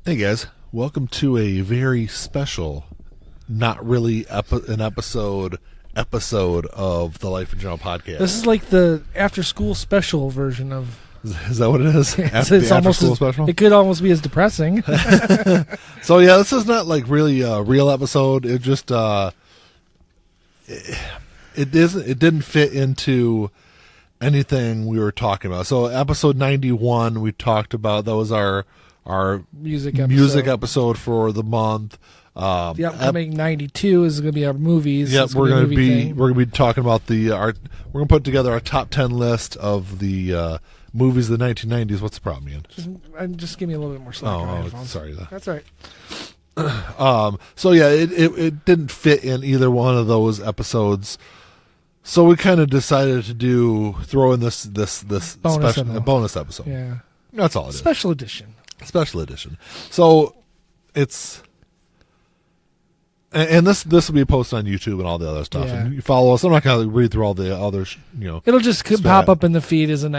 Hey guys, welcome to a very special, not really an episode of the Life in General podcast. This is like the after-school special version of. Is that what it is? It's the almost after-school special? It could almost be as depressing. So yeah, this is not like really a real episode. It just it didn't fit into anything we were talking about. So episode 91 we talked about, that was our music episode for the month. The upcoming 92 is going to be our movies. Yep, we're going to be talking about we're going to put together our top 10 list of the movies of the 1990s. What's the problem, Ian? Just give me a little bit more slack on my headphones. Sorry. That's all right. So yeah, it didn't fit in either one of those episodes. So we kind of decided to throw in this bonus episode. Yeah, that's all it is. Special edition. So it's, and this will be posted on YouTube and all the other stuff. Yeah. And you follow us. I'm not going to read through all the others. It'll just pop up in the feed as a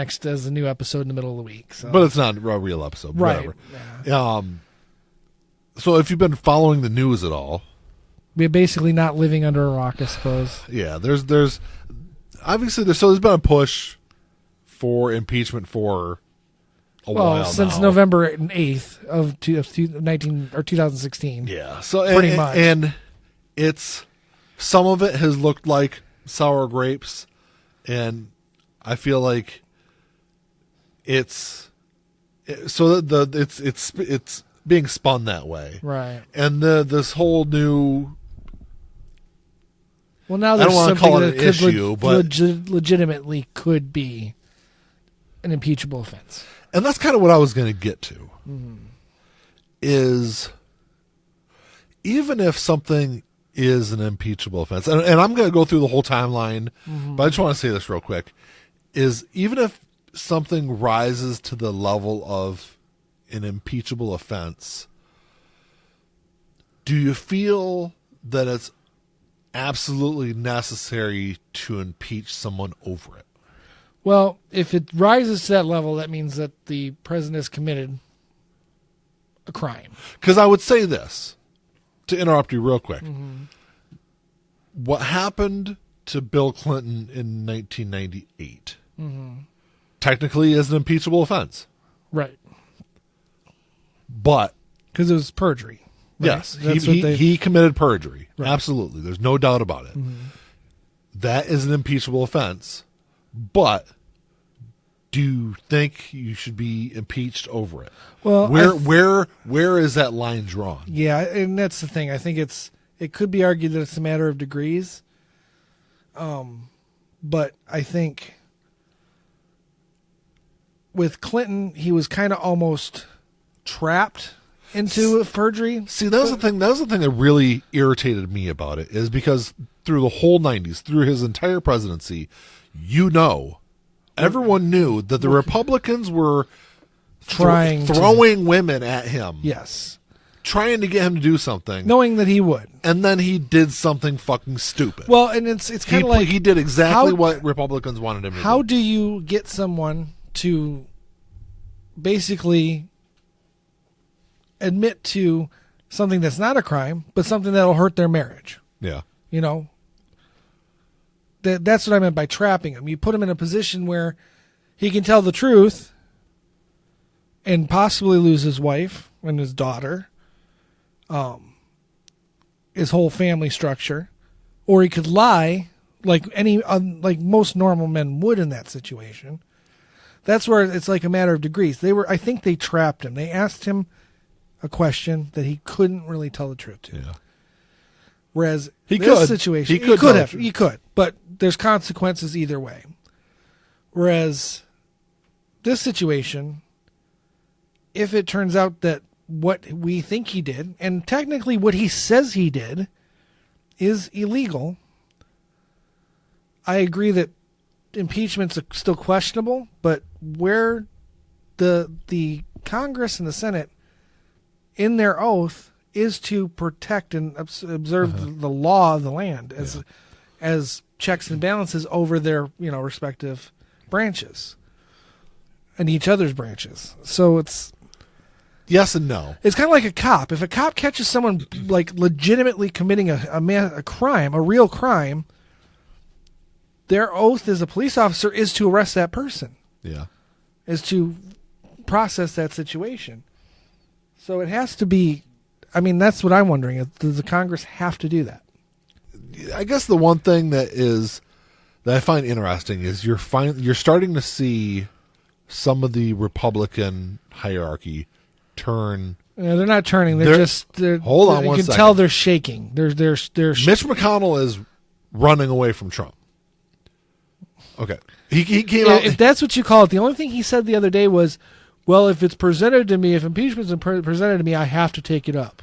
new episode in the middle of the week. So. But it's not a real episode, right? Whatever. Yeah. So if you've been following the news at all, we're basically not living under a rock, I suppose. Yeah, there's obviously there's been a push for impeachment for a while since now. November 8th of 2016. Yeah, so pretty much. And it's, some of it has looked like sour grapes, and I feel like it's being spun that way, right? And this whole new. Well, now I there's don't want to something call that it an issue, but legitimately could be an impeachable offense. And that's kind of what I was going to get to. Mm-hmm. Is even if something is an impeachable offense, and I'm going to go through the whole timeline, but I just want to say this real quick, is even if something rises to the level of an impeachable offense, do you feel that it's absolutely necessary to impeach someone over it? Well, if it rises to that level, that means that the president has committed a crime. Because I would say this, to interrupt you real quick. Mm-hmm. What happened to Bill Clinton in 1998 technically is an impeachable offense. Right. But because it was perjury. Right? Yes, he committed perjury. Right. Absolutely. There's no doubt about it. Mm-hmm. That is an impeachable offense. But do you think you should be impeached over it? Well, where is that line drawn? Yeah, and that's the thing. I think it could be argued that it's a matter of degrees. But I think with Clinton, he was kind of almost trapped into perjury. See, that was the thing. That was the thing that really irritated me about it, is because through the whole 90s, through his entire presidency, everyone knew that the Republicans were throwing women at him. Yes. Trying to get him to do something. Knowing that he would. And then he did something fucking stupid. Well, and it's kind of like... He did exactly what Republicans wanted him to do. How do you get someone to basically admit to something that's not a crime, but something that'll hurt their marriage? Yeah. That's what I meant by trapping him. You put him in a position where he can tell the truth and possibly lose his wife and his daughter, his whole family structure, or he could lie like most normal men would in that situation. That's where it's like a matter of degrees. I think they trapped him. They asked him a question that he couldn't really tell the truth to. Yeah. Whereas he could, but there's consequences either way. Whereas this situation, if it turns out that what we think he did, and technically what he says he did, is illegal, I agree that impeachment's still questionable, but where the Congress and the Senate, in their oath, is to protect and observe the law of the land as checks and balances over their respective branches and each other's branches. So Yes and no. It's kind of like a cop. If a cop catches someone like legitimately committing a crime, a real crime, their oath as a police officer is to arrest that person. Yeah. Is to process that situation. So it has to be. I mean, that's what I'm wondering. Does the Congress have to do that? I guess the one thing that I find interesting is you're starting to see some of the Republican hierarchy turn. Yeah, they're not turning. They're hold on. You can tell they're shaking. They're Mitch McConnell is running away from Trump. Okay, he came out. If that's what you call it, the only thing he said the other day was, "Well, if it's presented to me, if impeachment's presented to me, I have to take it up."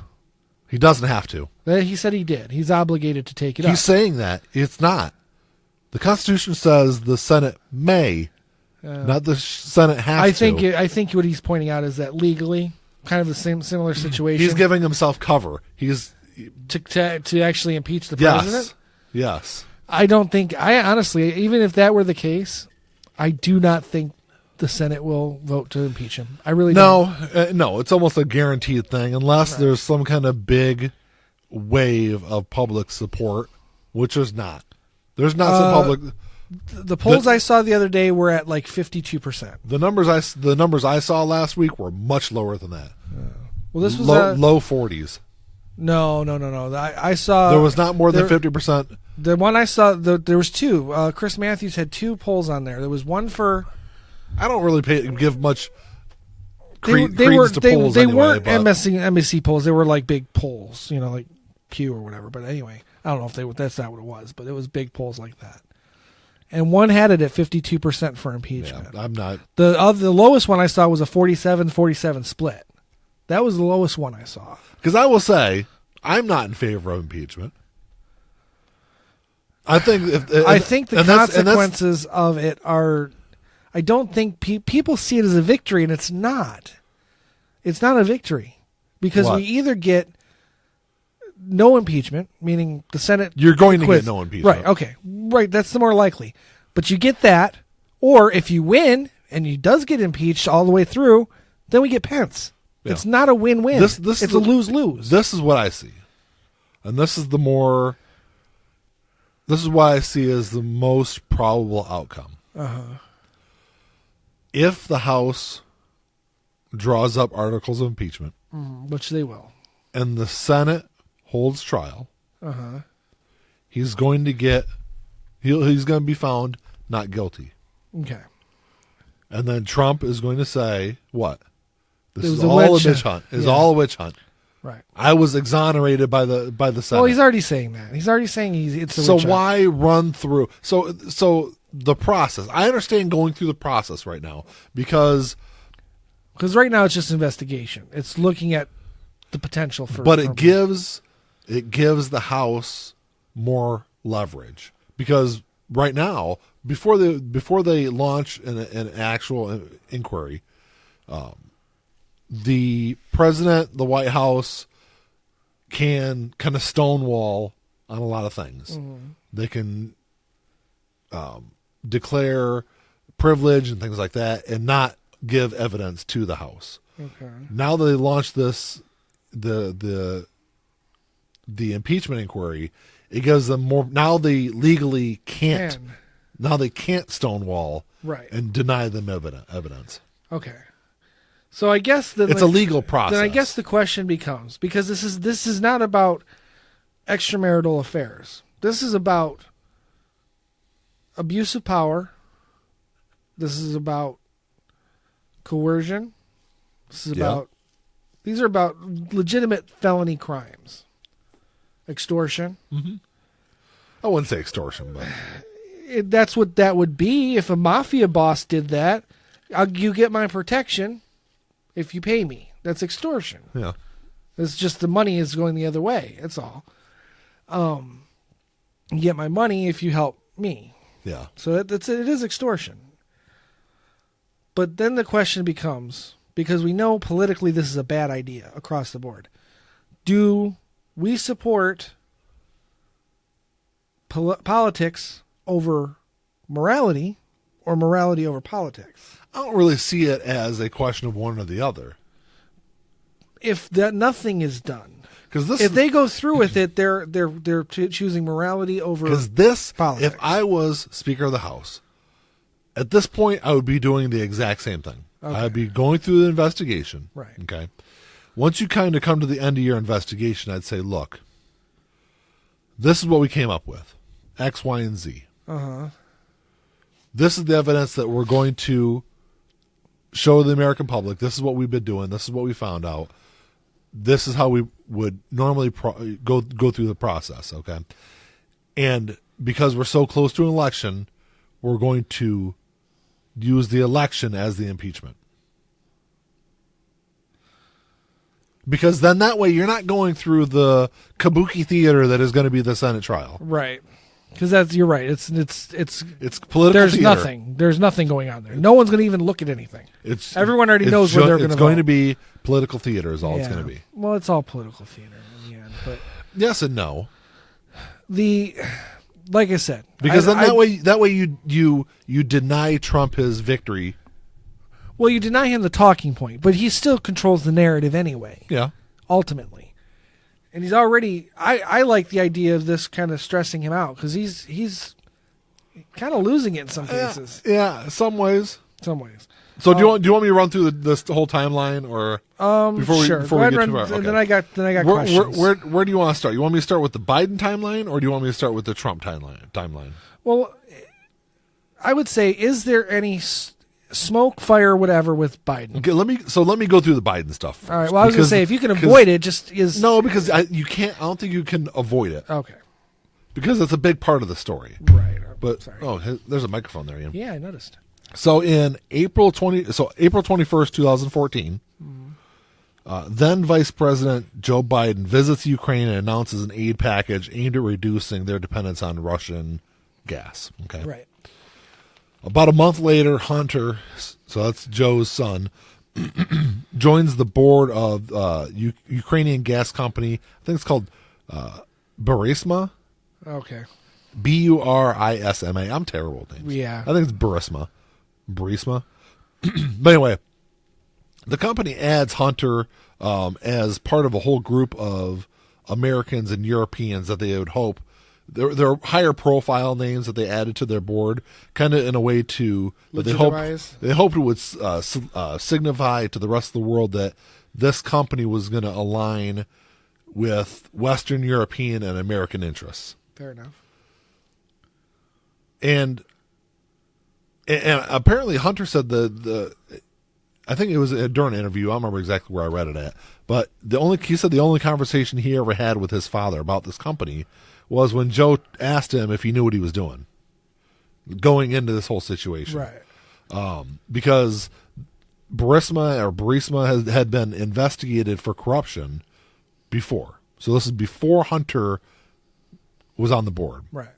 He doesn't have to. He said he did. He's obligated to take it up. He's saying that it's not. The Constitution says the Senate may, not the Senate has to. I think what he's pointing out is that legally, kind of the similar situation. He's giving himself cover. He's to actually impeach the president. Yes. I honestly, even if that were the case, I do not think the Senate will vote to impeach him. I really don't. No, it's almost a guaranteed thing unless there's some kind of big wave of public support, which is not. There's not some public. The polls I saw the other day were at like 52%. The numbers I saw last week were much lower than that. Well, this was low 40s. No. I saw there was not more than 50%. The one I saw, there was two. Chris Matthews had two polls on there. There was one for. I don't really give much credence to polls. They weren't MSC polls. They were like big polls, like Pew or whatever. But anyway, I don't know if that's not what it was, but it was big polls like that. And one had it at 52% for impeachment. Yeah, I'm not. The lowest one I saw was a 47-47 split. That was the lowest one I saw. Because I will say, I'm not in favor of impeachment. I think the consequences of it are. I don't think people see it as a victory, and it's not. It's not a victory because we either get no impeachment, meaning the Senate. You're going to get no impeachment, right? Okay, right. That's the more likely. But you get that, or if you win and he does get impeached all the way through, then we get Pence. Yeah. It's not a win-win. It's a lose-lose. This is what I see, and this is This is what I see as the most probable outcome. If the House draws up articles of impeachment, which they will, and the Senate holds trial, he's going to he's going to be found not guilty. Okay. And then Trump is going to say, what? This is all a witch hunt. It's all a witch hunt. Right. I was exonerated by the Senate. Well, he's already saying that. He's already saying it's a witch hunt. So why run through? So the process. I understand going through the process right now because right now it's just investigation. It's looking at the potential for. But it gives the House more leverage because right now, before they launch an actual inquiry, the president, the White House can kind of stonewall on a lot of things. They can declare privilege and things like that and not give evidence to the House. Okay. Now that they launched the impeachment inquiry, it gives them more. Now they legally can't. Now they can't stonewall and deny them evidence. Okay. So I guess it's a legal process. Then I guess the question becomes, because this is not about extramarital affairs. This is about abuse of power. This is about coercion. These are about legitimate felony crimes. Extortion. I wouldn't say extortion, but that's what that would be if a mafia boss did that. You get my protection if you pay me. That's extortion. Yeah. It's just the money is going the other way. That's all. You get my money if you help me. Yeah. So it is extortion. But then the question becomes, because we know politically this is a bad idea across the board, do we support politics over morality or morality over politics? I don't really see it as a question of one or the other. if that nothing is done, if they go through with it, they're choosing morality over politics. If I was Speaker of the House, at this point, I would be doing the exact same thing. Okay. I'd be going through the investigation. Right. Okay. Once you kind of come to the end of your investigation, I'd say, look, this is what we came up with. X, Y, and Z. Uh-huh. This is the evidence that we're going to show the American public. This is what we've been doing. This is what we found out. This is how we would normally go through the process, okay? And because we're so close to an election, we're going to use the election as the impeachment. Because then that way you're not going through the kabuki theater that is going to be the Senate trial. Right. Because you're right. It's political. There's theater. nothing. There's nothing going on there. No one's going to even look at anything. Everyone already knows where they're going to vote. It's going to be political theater is all it's going to be. Well, it's all political theater in the end. But yes and no. Like I said, because that way you deny Trump his victory. Well, you deny him the talking point, but he still controls the narrative anyway. Yeah. Ultimately. And he's already. I like the idea of this kind of stressing him out because he's kind of losing it in some cases. Yeah, some ways. Some ways. So do you want me to run through this whole timeline or before we sure. get too far? Okay. Then I got questions. Where do you want to start? You want me to start with the Biden timeline or do you want me to start with the Trump timeline? Well, I would say, is there any smoke, fire, whatever with Biden? Okay, let me go through the Biden stuff first. All right. Well, I was going to say if you can avoid it, just is no because you can't. I don't think you can avoid it. Okay. Because it's a big part of the story. Right. But sorry. There's a microphone there, Ian. Yeah, I noticed. So in April 21st, 2014, then Vice President Joe Biden visits Ukraine and announces an aid package aimed at reducing their dependence on Russian gas. Okay. Right. About a month later, Hunter, so that's Joe's son, joins the board of Ukrainian gas company. I think it's called Burisma. Okay. Burisma. I'm terrible at names. Yeah. I think it's Burisma. But anyway, the company adds Hunter as part of a whole group of Americans and Europeans that they would hope they're higher profile names that they added to their board, kind of in a way to that they hoped it would signify to the rest of the world that this company was going to align with Western European and American interests. Fair enough. And apparently Hunter said I think it was during an interview. I don't remember exactly where I read it at, but he said the only conversation he ever had with his father about this company was when Joe asked him if he knew what he was doing going into this whole situation. Right. Because Burisma had been investigated for corruption before. So this is before Hunter was on the board. Right.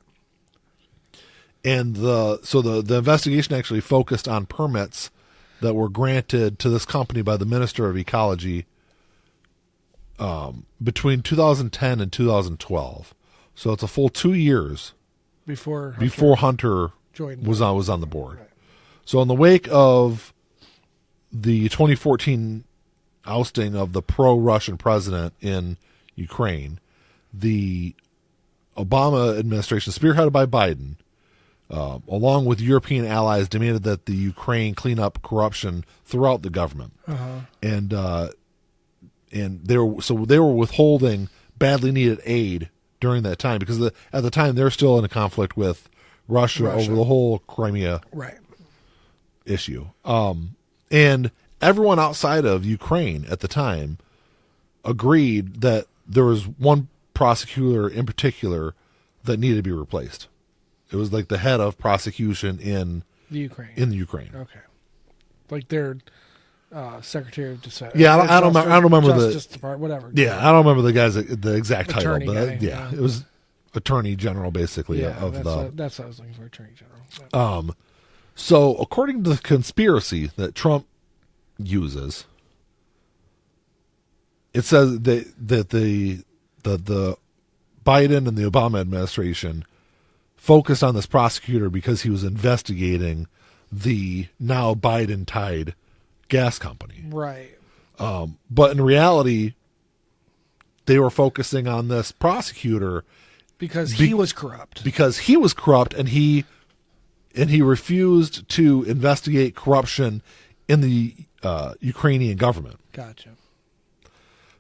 And the investigation actually focused on permits that were granted to this company by the Minister of Ecology between 2010 and 2012. So it's a full 2 years before Hunter was on the board. Right. So in the wake of the 2014 ousting of the pro-Russian president in Ukraine, the Obama administration, spearheaded by Biden, along with European allies, demanded that the Ukraine clean up corruption throughout the government, and they were withholding badly needed aid during that time because at the time they're still in a conflict with Russia over the whole Crimea issue, and everyone outside of Ukraine at the time agreed that there was one prosecutor in particular that needed to be replaced. It was like the head of prosecution in the Ukraine. Okay, like their Secretary of Defense. Yeah, I don't remember the Justice Department, whatever. Yeah, I don't remember the exact Attorney title, but guy, it was Attorney General basically that's what I was looking for, Attorney General. Yeah. So according to the conspiracy that Trump uses, it says that the Biden and the Obama administration focused on this prosecutor because he was investigating the now Biden-tied gas company. Right. But in reality, they were focusing on this prosecutor because he was corrupt. Because he was corrupt, and he refused to investigate corruption in the Ukrainian government. Gotcha.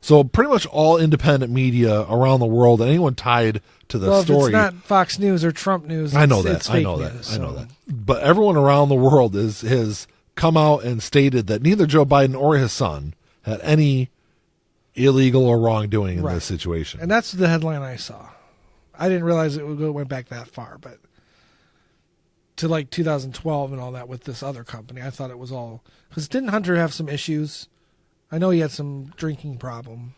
So pretty much all independent media around the world, anyone tied to the story. If it's not Fox News or Trump News, I know that. It's fake news, I know that. But everyone around the world has come out and stated that neither Joe Biden or his son had any illegal or wrongdoing in this situation. And that's the headline I saw. I didn't realize it went back that far, but to like 2012 and all that with this other company, I thought it was all because didn't Hunter have some issues? I know he had some drinking problem.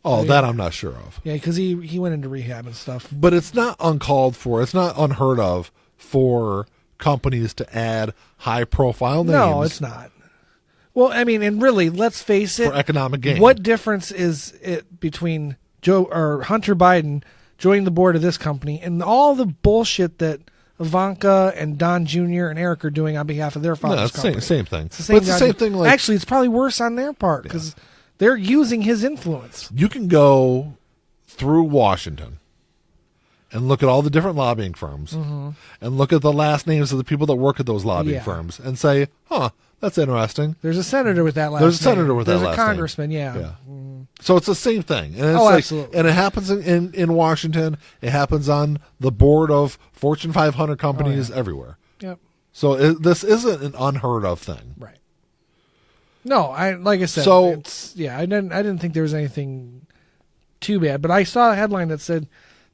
Oh, that I'm not sure of. Yeah, because he went into rehab and stuff. But it's not uncalled for. It's not unheard of for companies to add high-profile names. No, it's not. Well, I mean, and really, let's face it. For economic gain. What difference is it between Hunter Biden joining the board of this company and all the bullshit that Ivanka and Don Jr. and Eric are doing on behalf of their father's company? Same thing. It's the same thing. Actually, it's probably worse on their part because they're using his influence. You can go through Washington and look at all the different lobbying firms and look at the last names of the people that work at those lobbying firms and say, that's interesting. There's a senator with that last name. There's a senator with that last name. There's a congressman, yeah. So it's the same thing. And it's absolutely. And it happens in Washington. It happens on the board of Fortune 500 companies everywhere. Yep. So this isn't an unheard of thing. Right. No, like I said, I didn't think there was anything too bad, but I saw a headline that said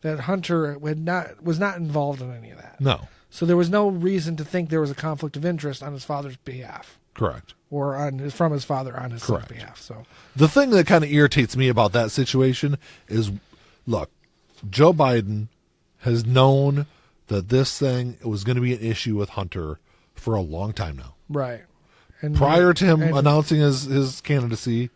that Hunter was not involved in any of that. No. So there was no reason to think there was a conflict of interest on his father's behalf. Correct. Or from his father on his son's behalf. So the thing that kind of irritates me about that situation is, look, Joe Biden has known that this thing was going to be an issue with Hunter for a long time now. Right. And prior to him announcing his candidacy,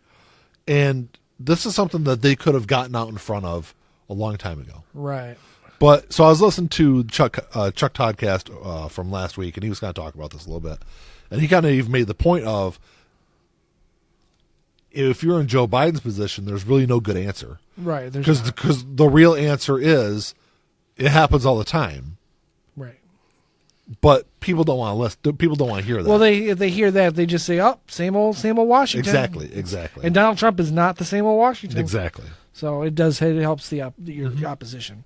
and this is something that they could have gotten out in front of a long time ago. Right. But so I was listening to Chuck Toddcast from last week, and he was going to talk about this a little bit, and he kind of even made the point of, if you're in Joe Biden's position, there's really no good answer, right? Because the real answer is it happens all the time, right? But people don't want to listen. People don't want to hear that. Well, if they hear that, they just say, "Oh, same old Washington." Exactly. And Donald Trump is not the same old Washington. Exactly. So it helps your opposition.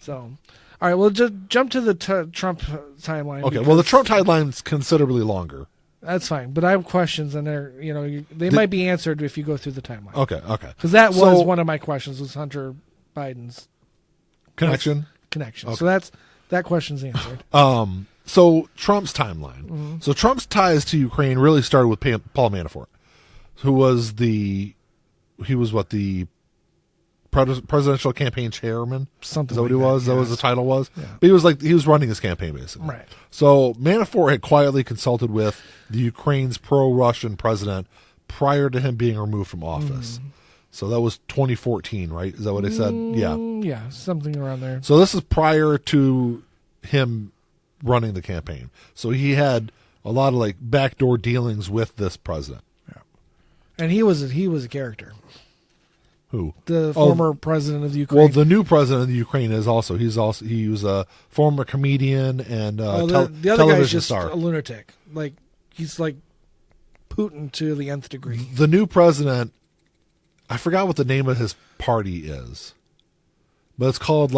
So, all right, we'll just jump to the Trump timeline. Okay, well, the Trump timeline is considerably longer. That's fine, but I have questions, and they might be answered if you go through the timeline. Okay. Because that was one of my questions, was Hunter Biden's connection. Okay. So that question's answered. So Trump's timeline. So Trump's ties to Ukraine really started with Paul Manafort, who was the presidential campaign chairman. Something. Is that what like he was? That, that was the title was? Yeah. But he was running his campaign basically. Right. So Manafort had quietly consulted with the Ukraine's pro-Russian president prior to him being removed from office. So that was 2014, right? Is that what they said? Yeah. Yeah, something around there. So this is prior to him running the campaign. So he had a lot of backdoor dealings with this president. Yeah. And he was a character. Who? The former president of the Ukraine. Well, the new president of the Ukraine he was a former comedian and the other television guy's just star. A lunatic. He's like Putin to the nth degree. The new president, I forgot what the name of his party is, but it's called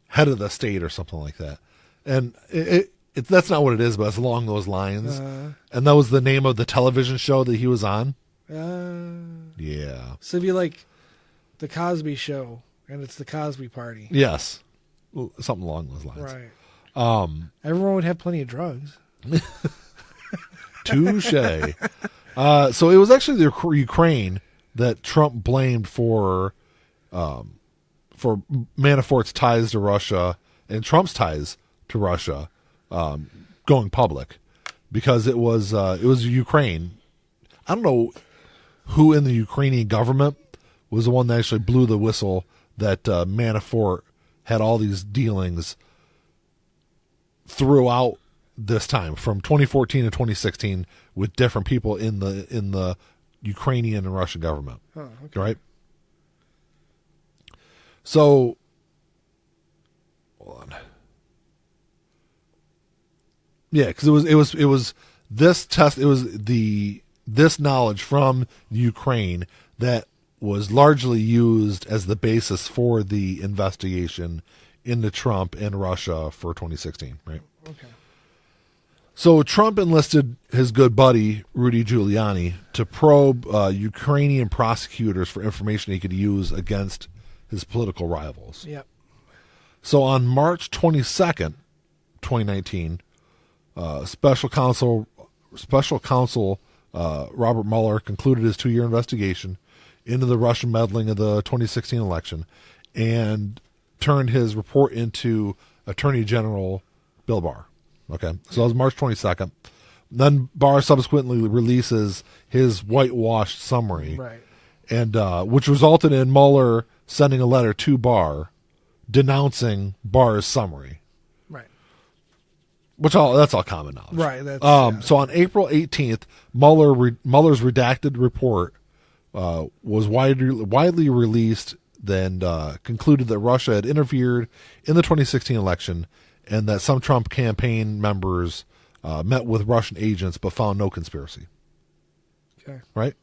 Head of the State or something like that. And that's not what it is, but it's along those lines. And that was the name of the television show that he was on. Yeah. So it'd be like The Cosby Show, and it's the Cosby Party. Yes. Something along those lines. Right. Everyone would have plenty of drugs. Touche. So it was actually the Ukraine that Trump blamed for Manafort's ties to Russia and Trump's ties to Russia going public, because it was Ukraine. I don't know who in the Ukrainian government was the one that actually blew the whistle that Manafort had all these dealings throughout this time, from 2014 to 2016, with different people in the Ukrainian and Russian government. Oh, okay. Right? So, hold on. Yeah, because it was this test. It was this knowledge from Ukraine that was largely used as the basis for the investigation into Trump and Russia for 2016. Right. Okay. So Trump enlisted his good buddy Rudy Giuliani to probe Ukrainian prosecutors for information he could use against his political rivals. Yep. So on March 22nd, 2019, Special Counsel Robert Mueller concluded his 2-year investigation into the Russian meddling of the 2016 election and turned his report into Attorney General Bill Barr. Okay, so that was March 22nd. Then Barr subsequently releases his whitewashed summary, Right. and which resulted in Mueller sending a letter to Barr denouncing Barr's summary. Right. That's all common knowledge. Right. That's, So on April 18th, Mueller's redacted report was widely released, then concluded that Russia had interfered in the 2016 election and that some Trump campaign members met with Russian agents but found no conspiracy. Okay. Right?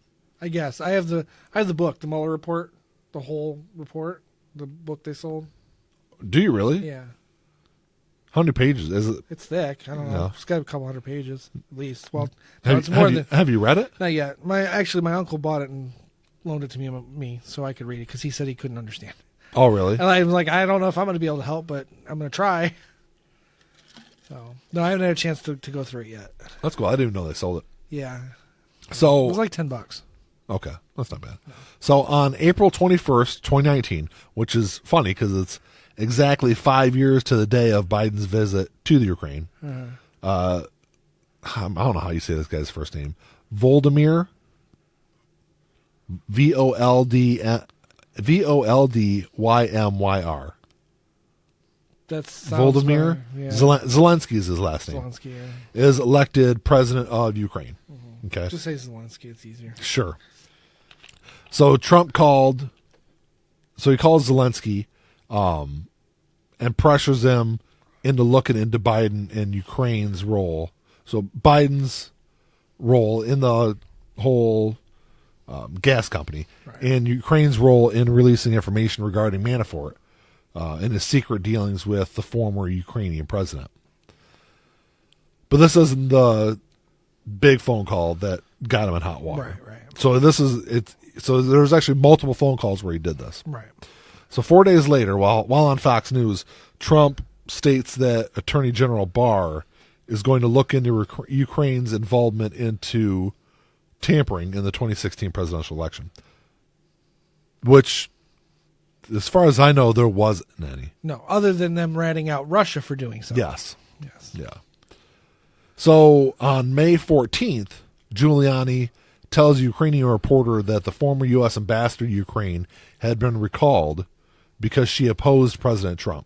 I guess I have the book, the Mueller report, the whole report, the book they sold. Do you really? Yeah. How many pages is it? It's thick. I don't know. No. It's got a couple hundred pages at least. Well, Have you read it? Not yet. My uncle bought it and loaned it to me so I could read it because he said he couldn't understand. Oh, really? And I was like, I don't know if I'm going to be able to help, but I'm going to try. So no, I haven't had a chance to go through it yet. That's cool. I didn't even know they sold it. Yeah. So it was like $10. Okay, that's not bad. No. So on April 21st, 2019, which is funny because it's exactly 5 years to the day of Biden's visit to the Ukraine. I don't know how you say this guy's first name. Volodymyr, Voldymyr. That's Volodymyr. Yeah. Zelensky is his last name. Zelensky, yeah. Is elected president of Ukraine. Mm-hmm. Okay, just say Zelensky. It's easier. Sure. So Trump calls Zelensky, and pressures him into looking into Biden and Ukraine's role. So Biden's role in the whole gas company, right, and Ukraine's role in releasing information regarding Manafort and his secret dealings with the former Ukrainian president. But this isn't the big phone call that got him in hot water. Right. So So there's actually multiple phone calls where he did this. Right. So 4 days later, while on Fox News, Trump states that Attorney General Barr is going to look into Ukraine's involvement into tampering in the 2016 presidential election, which, as far as I know, there wasn't any. No, other than them ratting out Russia for doing something. Yes. Yeah. So on May 14th, Giuliani tells a Ukrainian reporter that the former U.S. ambassador to Ukraine had been recalled because she opposed President Trump.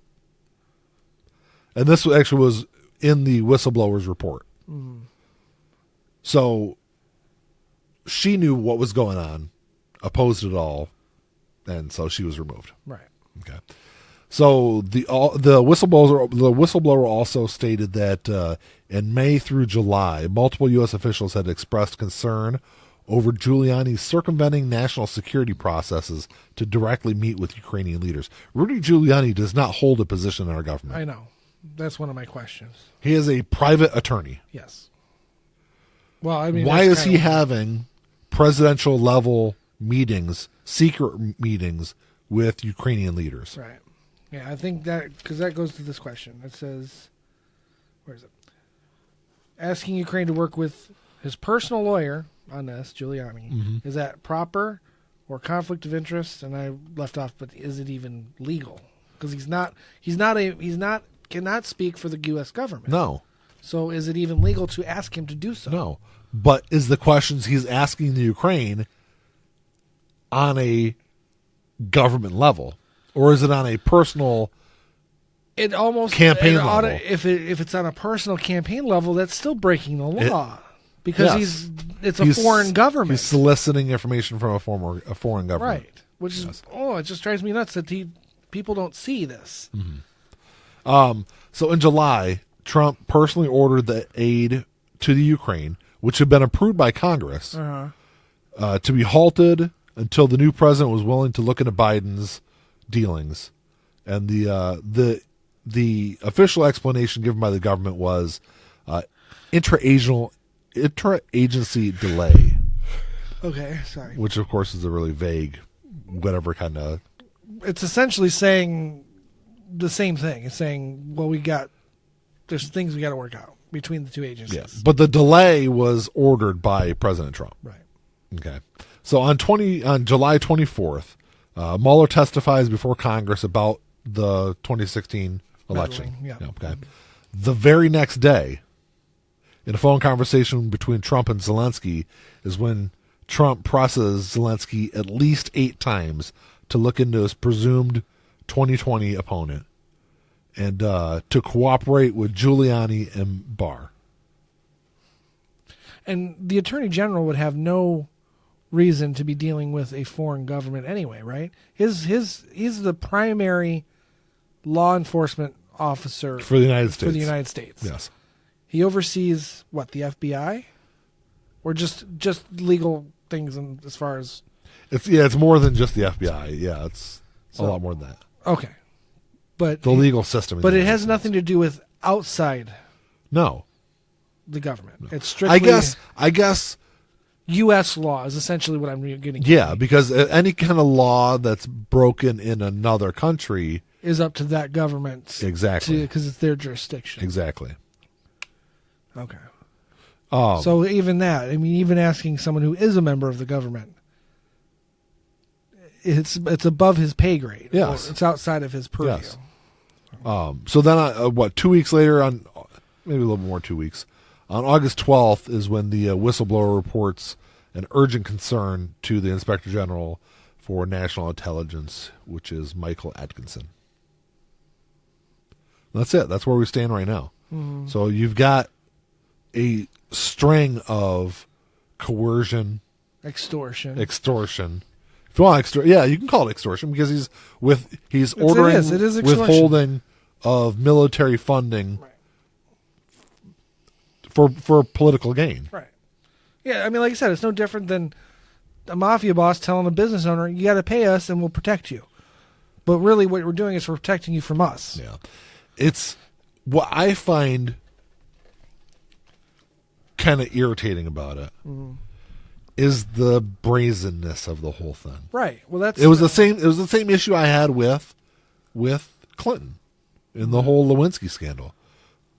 And this actually was in the whistleblower's report. Mm. So she knew what was going on, opposed it all, and so she was removed. Right. Okay. So the whistleblower also stated that in May through July, multiple U.S. officials had expressed concern over Giuliani's circumventing national security processes to directly meet with Ukrainian leaders. Rudy Giuliani does not hold a position in our government. I know. That's one of my questions. He is a private attorney. Yes. Well, I mean, why is he having presidential level meetings, secret meetings with Ukrainian leaders? Right. Yeah, I think that, because that goes to this question. It says, where is it? Asking Ukraine to work with his personal lawyer on this, Giuliani. Mm-hmm. Is that proper or conflict of interest? And I left off, but is it even legal? Because cannot speak for the U.S. government. No. So is it even legal to ask him to do so? No. But is the questions he's asking the Ukraine on a government level, or is it on a personal it almost campaign level? If it's on a personal campaign level, that's still breaking the law. because it's a foreign government. He's soliciting information from a foreign government. Right. Which is, it just drives me nuts that people don't see this. Mm-hmm. So in July, Trump personally ordered the aid to the Ukraine, which had been approved by Congress, to be halted until the new president was willing to look into Biden's dealings. And the official explanation given by the government was interagency delay. Okay, sorry. Which, of course, is a really vague, whatever kind of... It's essentially saying the same thing. It's saying, well, there's things we got to work out between the two agencies. Yes, but the delay was ordered by President Trump. Right. Okay. So on July 24th, Mueller testifies before Congress about the 2016 election. Yeah. Okay. The very next day, in a phone conversation between Trump and Zelensky, is when Trump presses Zelensky at least 8 times to look into his presumed 2020 opponent and to cooperate with Giuliani and Barr. And the Attorney General would have no reason to be dealing with a foreign government anyway, right? He's the primary law enforcement officer for the United States. Yes. He oversees what, the FBI? Or just legal things as far as it's more than just the FBI. Yeah, it's a lot more than that. Okay. But the legal system. But it has nothing to do with outside the government. No. It's strictly I guess U.S. law is essentially what I'm getting. Yeah, because any kind of law that's broken in another country is up to that government. Exactly. Because it's their jurisdiction. Exactly. Okay. So even even asking someone who is a member of the government, it's above his pay grade. Yes. It's outside of his purview. Yes. So then, 2 weeks later, on maybe a little more 2 weeks, on August 12th is when the whistleblower reports an urgent concern to the Inspector General for National Intelligence, which is Michael Atkinson. That's it. That's where we stand right now. Mm-hmm. So you've got a string of coercion, extortion. If you want you can call it extortion because he's ordering it is withholding of military funding for political gain. Right. Yeah, like I said, it's no different than a mafia boss telling a business owner, "You got to pay us, and we'll protect you." But really, what we're doing is we're protecting you from us. Yeah, it's what I find kind of irritating about it is the brazenness of the whole thing. Right. Well, it was the same issue I had with Clinton in the whole Lewinsky scandal.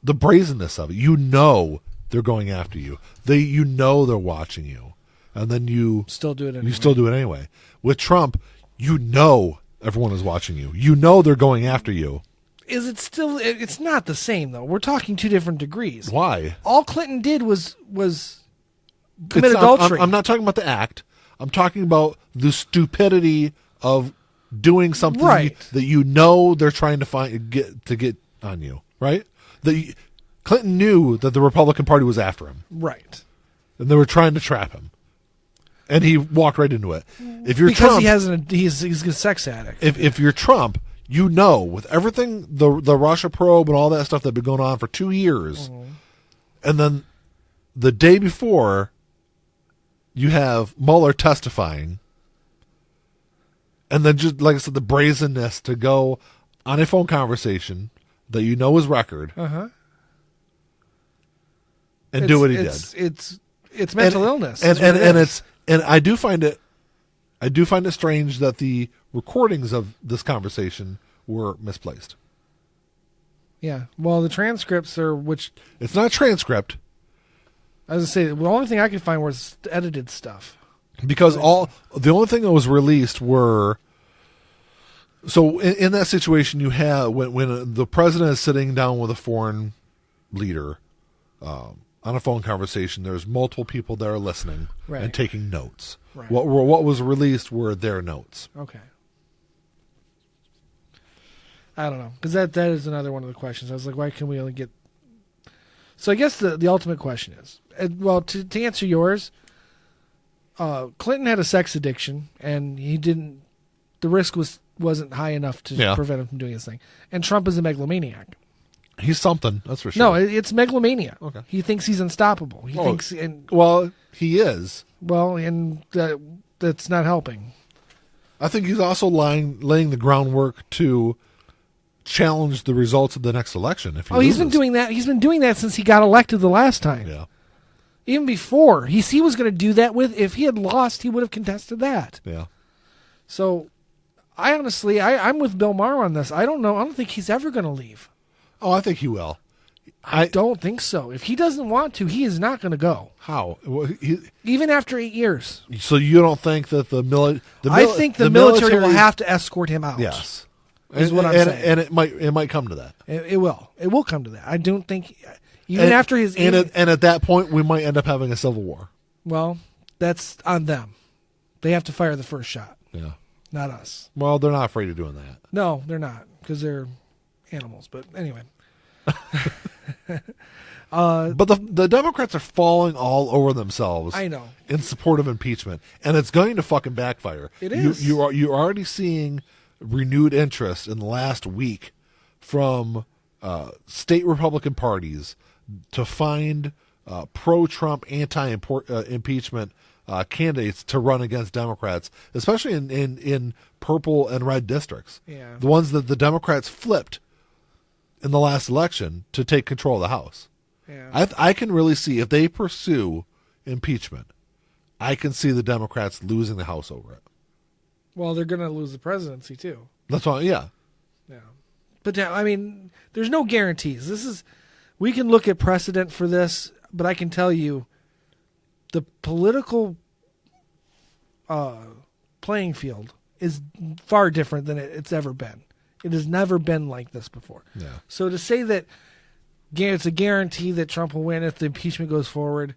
The brazenness of it. They're going after you. They're watching you, and then you still do it anyway. You still do it anyway. With Trump, everyone is watching you. They're going after you. Is it still? It's not the same though. We're talking 2 different degrees. Why? All Clinton did was commit adultery. I'm not talking about the act. I'm talking about the stupidity of doing something that they're trying to get on you. Right? Clinton knew that the Republican Party was after him. Right. And they were trying to trap him. And he walked right into it. If you're Trump, he's a sex addict. If you're Trump, with everything, the Russia probe and all that stuff that had been going on for 2 years, and then the day before, you have Mueller testifying, and then just, like I said, the brazenness to go on a phone conversation that is record, and do what he did. It's mental illness, and I do find it strange that the recordings of this conversation were misplaced. Yeah, well, the transcripts it's not a transcript. As I say, the only thing I could find was edited stuff. Because the only thing that was released were. So in that situation, you have when the president is sitting down with a foreign leader on a phone conversation, there's multiple people that are listening and taking notes. Right. What was released were their notes. Okay. I don't know, because that is another one of the questions. I was like, why can we only get So I guess the ultimate question is, well, to answer yours, Clinton had a sex addiction, and he didn't. The risk wasn't high enough to prevent him from doing his thing. And Trump is a megalomaniac. He's something, that's for sure. No, it's megalomania. Okay. He thinks he's unstoppable. He thinks, well, he is. Well, and that's not helping. I think he's also laying the groundwork to challenge the results of the next election. If he's been doing that. He's been doing that since he got elected the last time. Yeah. Even before he was going to do that with. If he had lost, he would have contested that. Yeah. So, I honestly, I'm with Bill Maher on this. I don't know. I don't think he's ever going to leave. Oh, I think he will. I don't think so. If he doesn't want to, he is not going to go. How? Well, even after 8 years. So you don't think that the military? I think the military will have to escort him out. Yes, is what I'm saying. And it might come to that. It will. It will come to that. I don't think after his and at that point we might end up having a civil war. Well, that's on them. They have to fire the first shot. Yeah, not us. Well, they're not afraid of doing that. No, they're not, because they're animals. But anyway. But the Democrats are falling all over themselves. I know, in support of impeachment, and it's going to fucking backfire. It is. You're already seeing renewed interest in the last week from state Republican parties to find pro-Trump, anti-impeachment candidates to run against Democrats, especially in purple and red districts. Yeah, the ones that the Democrats flipped in the last election to take control of the House. Yeah. I can really see, if they pursue impeachment, I can see the Democrats losing the House over it. Well, they're going to lose the presidency too. That's why, yeah. But I mean, there's no guarantees. We can look at precedent for this, but I can tell you, the political playing field is far different than it's ever been. It has never been like this before. Yeah. So to say that it's a guarantee that Trump will win if the impeachment goes forward,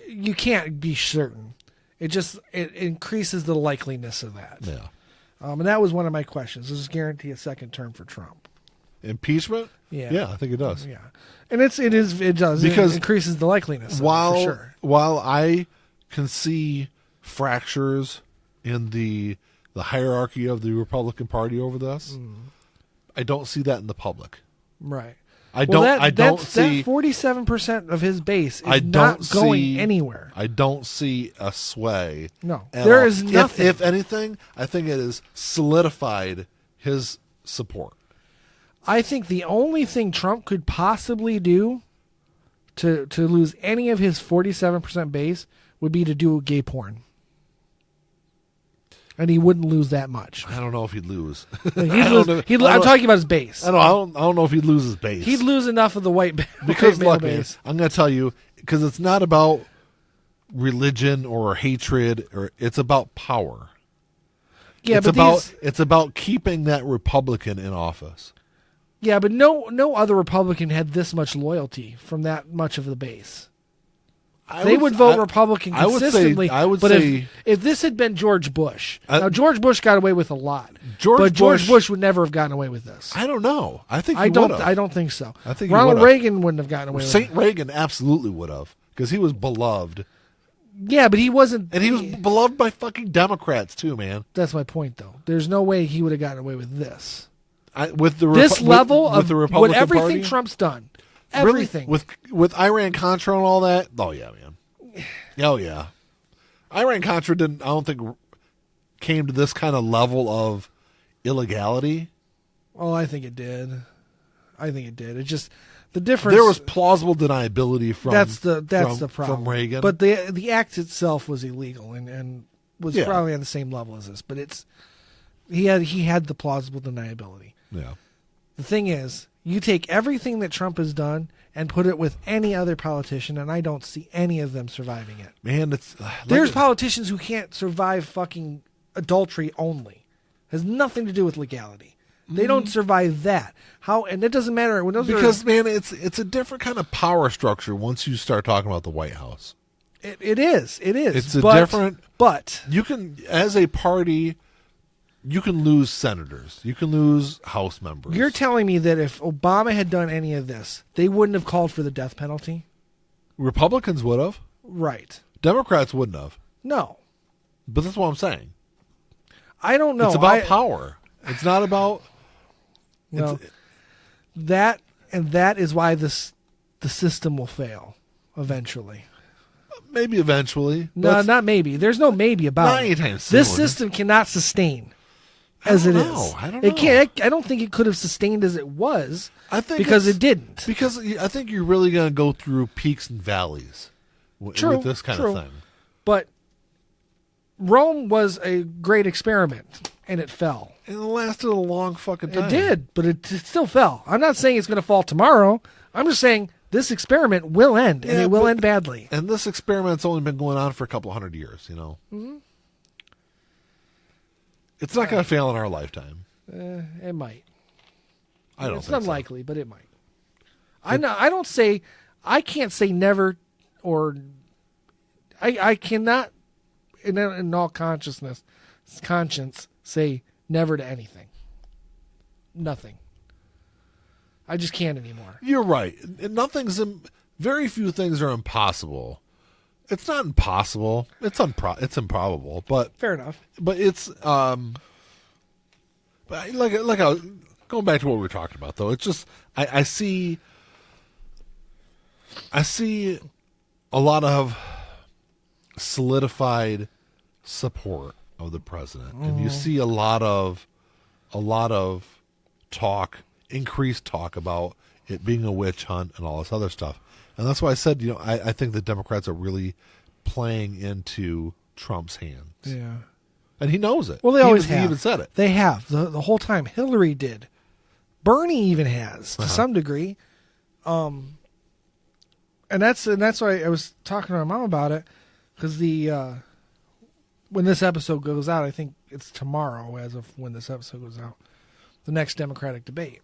you can't be certain. It increases the likeliness of that. Yeah. And that was one of my questions. Does this guarantee a second term for Trump? Impeachment? Yeah. Yeah, I think it does. Yeah. And it does. Because it increases the likeliness while, for sure. While I can see fractures in the hierarchy of the Republican Party over this, I don't see that in the public. Right. I don't see that 47% of his base is not going anywhere. I don't see a sway. No, there is nothing. If anything, I think it has solidified his support. I think the only thing Trump could possibly do to lose any of his 47% base would be to do gay porn. And he wouldn't lose that much. I don't know if he'd lose. I'm talking about his base. I don't know if he'd lose his base. He'd lose enough of the white base. Because look, man, I'm going to tell you, because it's not about religion or hatred, it's about power. Yeah, it's about keeping that Republican in office. Yeah, but no other Republican had this much loyalty from that much of the base. They would vote Republican consistently. I would say if this had been George Bush, now George Bush got away with a lot, but George Bush would never have gotten away with this. I don't know. I think he would have. I don't think so. I think Ronald Reagan wouldn't have gotten away with it. St. Reagan absolutely would have, because he was beloved. Yeah, but he wasn't, and he was beloved by fucking Democrats too, man. That's my point, though. There's no way he would have gotten away with this. With the everything Party? Trump's done. Everything. Really? With Iran-Contra and all that? Oh, yeah, man. Oh, yeah. Iran-Contra I don't think, came to this kind of level of illegality. Oh, I think it did. It's just the difference. There was plausible deniability from that's the problem. From Reagan. But the act itself was illegal and was probably on the same level as this. But he had the plausible deniability. Yeah. The thing is, you take everything that Trump has done and put it with any other politician, and I don't see any of them surviving it. Man, there's politicians who can't survive fucking adultery only. It has nothing to do with legality. They don't survive that. How? And it doesn't matter when those man, it's a different kind of power structure once you start talking about the White House. It is. It's different. But you can, as a party, You can lose senators. You can lose House members. You're telling me that if Obama had done any of this, they wouldn't have called for the death penalty? Republicans would have. Right. Democrats wouldn't have. No. But that's what I'm saying. I don't know. It's about power. It's not about... that is why the system will fail eventually. Maybe eventually. No, not maybe. There's no maybe about it. This system cannot sustain as it is. I don't know. It can't. I don't think it could have sustained as it was. Because it didn't. Because I think you're really going to go through peaks and valleys with this kind of thing. But Rome was a great experiment, and it fell. And it lasted a long fucking time. It did, but it still fell. I'm not saying it's going to fall tomorrow. I'm just saying this experiment will end, and it will end badly. And this experiment's only been going on for a couple 100 years, you know? Mm-hmm. It's not going to fail in our lifetime. It might. It's unlikely, but it might. I can't say never, or I cannot, in all conscience, say never to anything. Nothing. I just can't anymore. You're right. Very few things are impossible. It's not impossible. It's improbable. But fair enough. But it's but like I was going back to what we were talking about though. It's just I see a lot of solidified support of the president, and you see a lot of talk, increased talk about it being a witch hunt and all this other stuff. And that's why I said, I think the Democrats are really playing into Trump's hands. Yeah. And he knows it. Well, they always have. He even said it. They have. The whole time. Hillary did. Bernie even has, to some degree. And that's why I was talking to my mom about it, because when this episode goes out, I think it's tomorrow as of when this episode goes out, the next Democratic debate.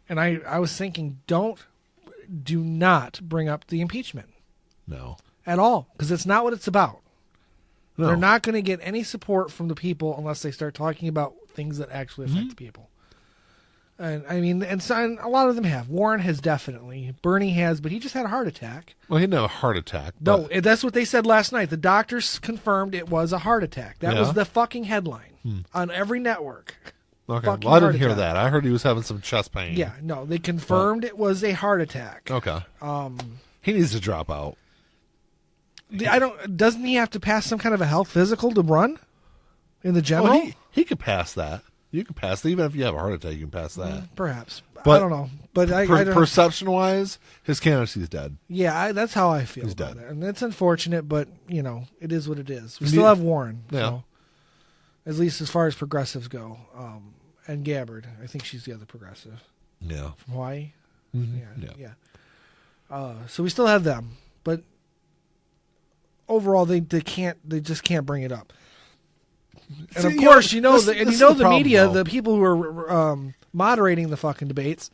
And I was thinking, do not bring up the impeachment. No. At all, because it's not what it's about. No. They're not going to get any support from the people unless they start talking about things that actually affect the people. And I mean, and a lot of them have. Warren has definitely. Bernie has, but he just had a heart attack. Well, he didn't have a heart attack. No, that's what they said last night. The doctors confirmed it was a heart attack. That was the fucking headline on every network. Okay, well, I didn't hear that. I heard he was having some chest pain. Yeah, no, they confirmed it was a heart attack. Okay. He needs to drop out. Doesn't he have to pass some kind of a health physical to run in the general? Well, he could pass that. You can pass that. Even if you have a heart attack, you can pass that. Perhaps. But I don't know. But perception-wise, his candidacy is dead. Yeah, that's how I feel about it. And it's unfortunate, but, it is what it is. We still have Warren. Yeah. So, at least as far as progressives go. And Gabbard. I think she's the other progressive. Yeah. From Hawaii? Mm-hmm. Yeah. So we still have them. But overall, they just can't bring it up. And of course, the media, the people who are moderating the fucking debates,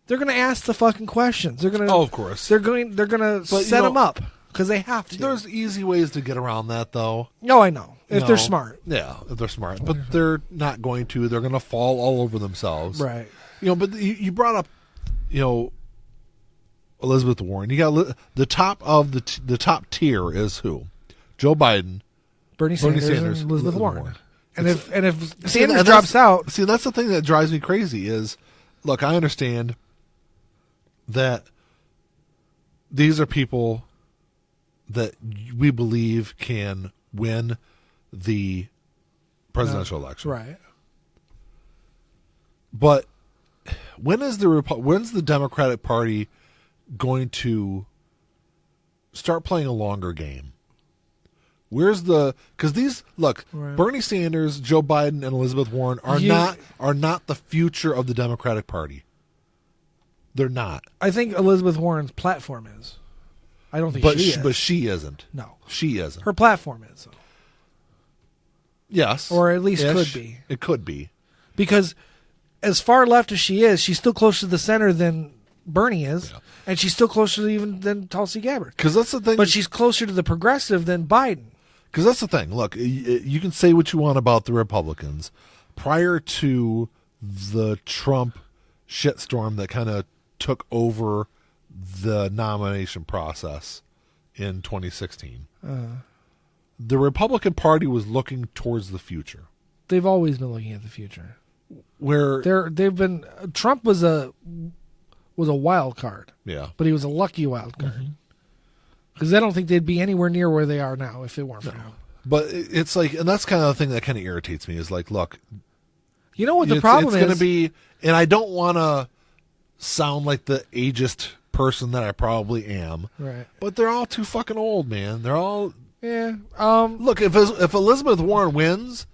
they're going to ask the fucking questions. They're going to, of course, they're going to set them up because they have to. There's easy ways to get around that, though. No, I know if they're smart. Yeah, if they're smart, but they're not going to. They're going to fall all over themselves, right? But you brought up, Elizabeth Warren. You got the top of the top tier is who? Joe Biden. Bernie Sanders and Elizabeth Warren. And if Sanders drops out... See, that's the thing that drives me crazy is, look, I understand that these are people that we believe can win the presidential election. Right. But when's the Democratic Party going to start playing a longer game? Because Bernie Sanders, Joe Biden, and Elizabeth Warren are not the future of the Democratic Party. They're not. I think Elizabeth Warren's platform is. I don't think she is. But she isn't. No. She isn't. Her platform is. Yes. Or at least could be. It could be. Because as far left as she is, she's still closer to the center than Bernie is. Yeah. And she's still closer even than Tulsi Gabbard. Because that's the thing. But she's closer to the progressive than Biden. Because that's the thing. Look, you can say what you want about the Republicans. Prior to the Trump shitstorm that kind of took over the nomination process in 2016, the Republican Party was looking towards the future. They've always been looking at the future. Where Trump was a wild card. Yeah. But he was a lucky wild card. Because I don't think they'd be anywhere near where they are now if it weren't for him. But it's like, and that's kind of the thing that kind of irritates me is like, look, you know what the problem is? It's going to be, and I don't want to sound like the ageist person that I probably am. Right. But they're all too fucking old, man. They're all. Yeah. Look, if Elizabeth Warren wins,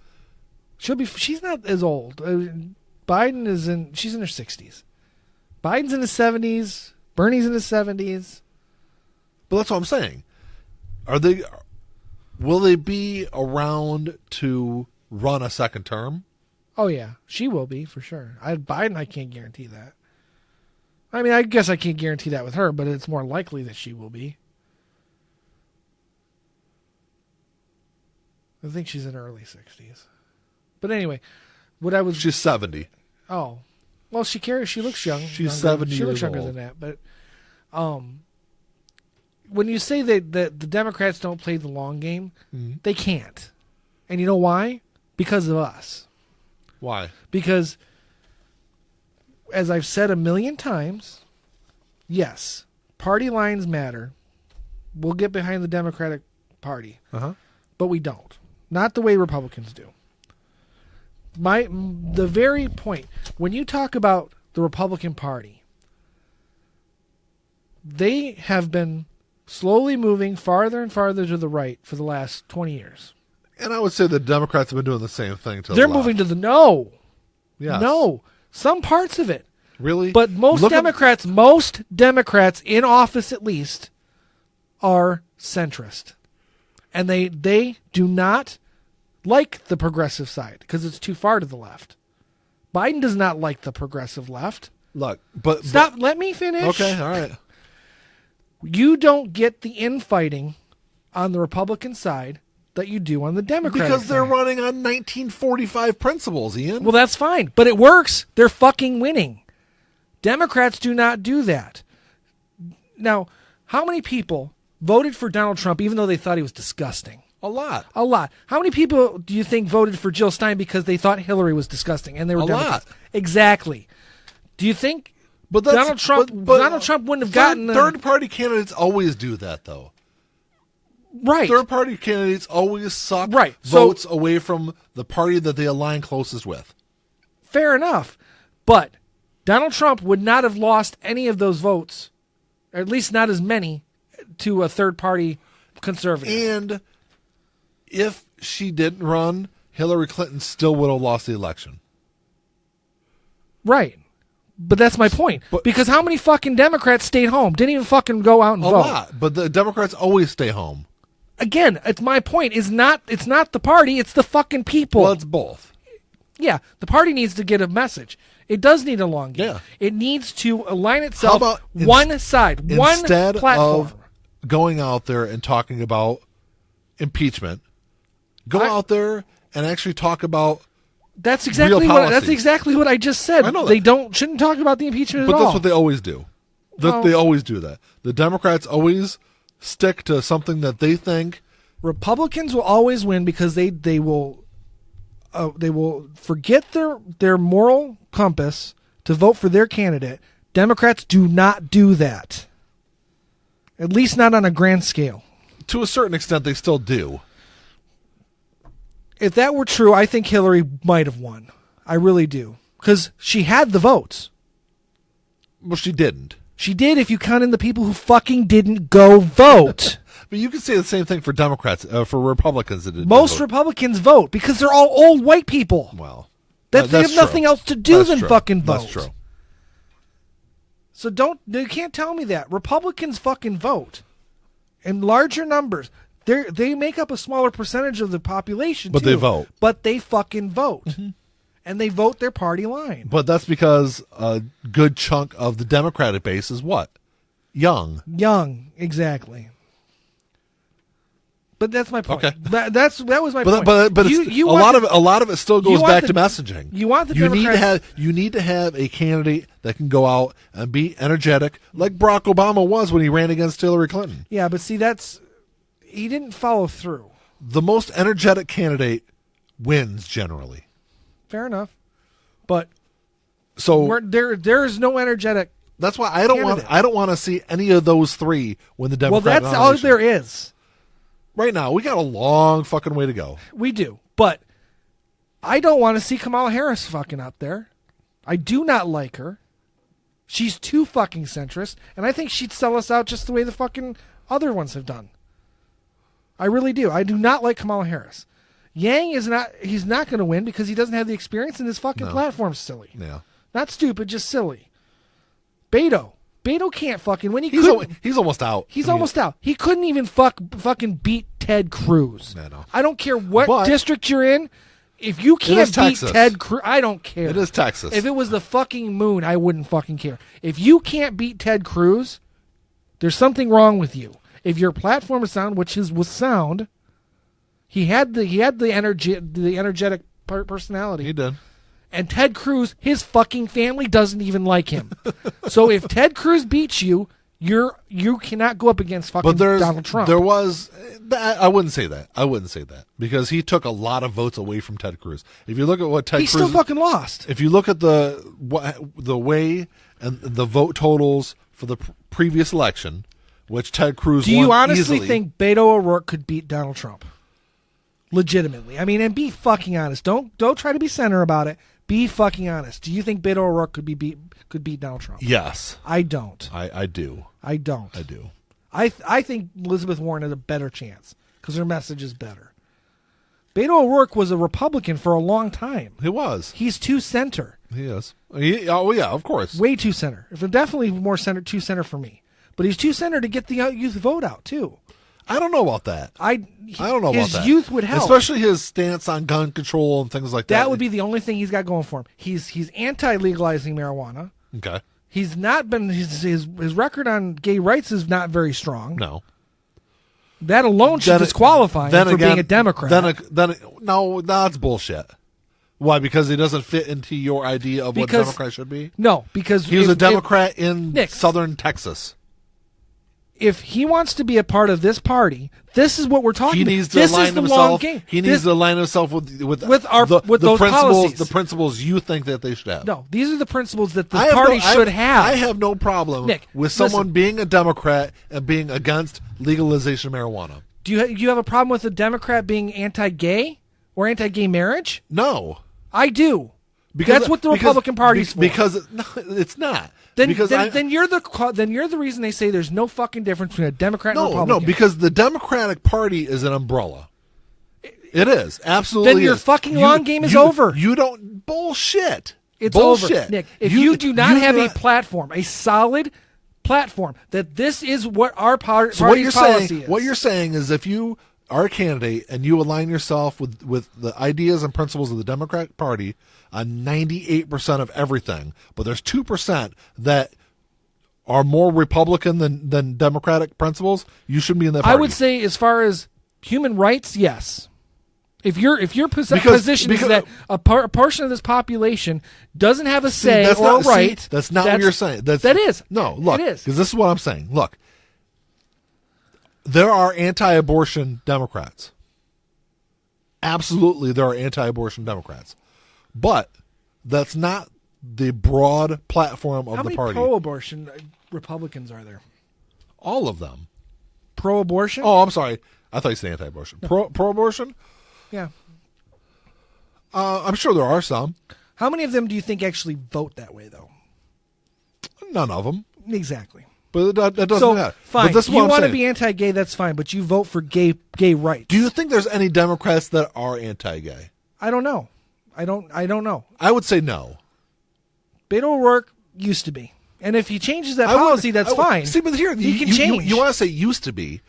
she's not as old. Biden she's in her 60s. Biden's in his 70s. Bernie's in his 70s. But that's what I'm saying. Will they be around to run a second term? Oh yeah, she will be for sure. Biden, I can't guarantee that. I mean, I guess I can't guarantee that with her, but it's more likely that she will be. I think she's in her early 60s. But anyway, she's 70. Oh, well, she looks young. She's 70 years old. She looks younger than that, but when you say that the Democrats don't play the long game, they can't. And you know why? Because of us. Why? Because, as I've said a million times, yes, party lines matter. We'll get behind the Democratic Party. But we don't. Not the way Republicans do. The very point, when you talk about the Republican Party, they have been slowly moving farther and farther to the right for the last 20 years. And I would say the Democrats have been doing the same thing to They're moving to the no. Yes. No. Some parts of it. Really? But most Democrats in office at least, are centrist. And they do not like the progressive side because it's too far to the left. Biden does not like the progressive left. Look, let me finish. Okay, all right. You don't get the infighting on the Republican side that you do on the Democratic because they're side. running on 1945 principles, Ian. Well, that's fine, but it works. They're fucking winning. Democrats do not do that. Now, how many people voted for Donald Trump even though they thought he was disgusting? A lot. How many people do you think voted for Jill Stein because they thought Hillary was disgusting and they were Democrats? Lot. Exactly. Do you think Donald Trump wouldn't have gotten third-party candidates always do that, though. Right. Third-party candidates always suck votes away from the party that they align closest with. Fair enough. But Donald Trump would not have lost any of those votes, or at least not as many, to a third-party conservative. And if she didn't run, Hillary Clinton still would have lost the election. Right. But that's my point. Because how many fucking Democrats stayed home? Didn't even fucking go out and vote. A lot. But the Democrats always stay home. Again, it's my point. It's not the party, it's the fucking people. Well, it's both. Yeah, the party needs to get a message. It does need a long game. Yeah. It needs to align itself How about one side, one instead platform. of going out there and talking about impeachment, out there and actually talk about That's exactly what I just said. I know they shouldn't talk about the impeachment but at all. that's what they always do. They always do that. The Democrats always stick to something that they think. Republicans will always win because they will forget their moral compass to vote for their candidate. Democrats do not do that. At least not on a grand scale. To a certain extent, they still do. If that were true, I think Hillary might have won. I really do. Because she had the votes. Well, she didn't. She did if you count in the people who fucking didn't go vote. But you could say the same thing for Democrats, for Republicans that didn't Most vote. Republicans vote because they're all old white people. Well, they have nothing else to do than fucking vote. That's true. So you can't tell me that. Republicans fucking vote in larger numbers. They make up a smaller percentage of the population, but too. they vote. But they fucking vote. Mm-hmm. And they vote their party line. But that's because a good chunk of the Democratic base is what? Young. Young, exactly. But that's my point. Okay. That was my point. But a lot of it still goes back to messaging. You want the Democrats. You need to have a candidate that can go out and be energetic, like Barack Obama was when he ran against Hillary Clinton. Yeah, but see, he didn't follow through. The most energetic candidate wins generally. Fair enough, but so there is no energetic. That's why I don't want to see any of those three win the Democratic nomination. Well, that's all there is. Right now, we got a long fucking way to go. We do, but I don't want to see Kamala Harris fucking up there. I do not like her. She's too fucking centrist, and I think she'd sell us out just the way the fucking other ones have done. I really do. I do not like Kamala Harris. Yang he's not going to win because he doesn't have the experience, and his fucking platform's silly. Yeah. Not stupid, just silly. Beto can't fucking win. He's almost out. He's almost out. He couldn't even fucking beat Ted Cruz. I don't care what district you're in. If you can't beat Ted Cruz, I don't care. It is Texas. If it was the fucking moon, I wouldn't fucking care. If you can't beat Ted Cruz, there's something wrong with you. If your platform is sound, which was sound, he had the energetic personality. He did. And Ted Cruz, his fucking family doesn't even like him. So if Ted Cruz beats you, you cannot go up against fucking Donald Trump. There was, I wouldn't say that because he took a lot of votes away from Ted Cruz. If you look at what he still fucking lost. If you look at the way and the vote totals for the previous election, which Ted Cruz won easily. Do you honestly easily, think Beto O'Rourke could beat Donald Trump? Legitimately, I mean, and be fucking honest. Don't try to be center about it. Be fucking honest. Do you think Beto O'Rourke could beat Donald Trump? Yes. I don't. I do. I don't. I do. I think Elizabeth Warren has a better chance because her message is better. Beto O'Rourke was a Republican for a long time. He was. He's too center. He is. Oh yeah, of course. Way too center. Definitely more center. Too center for me. But he's too center to get the youth vote out too. I don't know about that. I don't know about that. His youth would help, especially his stance on gun control and things like that. That would be the only thing he's got going for him. He's anti-legalizing marijuana. Okay. He's not been his record on gay rights is not very strong. No. That alone should disqualify him for being a Democrat. No, that's bullshit. Why? Because he doesn't fit into your idea of what a Democrat should be? No, because he was a Democrat in southern Texas. If he wants to be a part of this party, this is what we're talking about. He needs to align himself. He needs to align himself with those principles. Policies. The principles you think that they should have. No, these are the principles that the party should have. I have no problem with someone being a Democrat and being against legalization of marijuana. Do you have a problem with a Democrat being anti-gay or anti-gay marriage? No, I do. That's what the Republican Party's for. Because it's not. Then you're the reason they say there's no fucking difference between a Democrat and a Republican. No, because the Democratic Party is an umbrella. It is. Absolutely. Then your fucking long game is over. You don't bullshit. It's bullshit. Over. Nick, if you do not have a platform, a solid platform, that this is what our party's policy is. What you're saying is if you are a candidate and you align yourself with the ideas and principles of the Democratic Party on 98% of everything, but there's 2% that are more Republican than Democratic principles, you shouldn't be in that party. I would say as far as human rights, yes. If your position is that a portion of this population doesn't have a say or a right, that's not what you're saying. That is. No, look, because this is what I'm saying. Look, there are anti-abortion Democrats. Absolutely, there are anti-abortion Democrats. But that's not the broad platform of the party. How many pro-abortion Republicans are there? All of them. Pro-abortion? Oh, I'm sorry. I thought you said anti-abortion. No. Pro-abortion? Yeah. I'm sure there are some. How many of them do you think actually vote that way, though? None of them. Exactly. But that doesn't matter. Fine. But you want to be anti-gay, that's fine, but you vote for gay rights. Do you think there's any Democrats that are anti-gay? I don't know. I don't know. I would say no. Beto O'Rourke used to be. And if he changes that policy, that's fine. See, but here, he can change. You want to say used to be.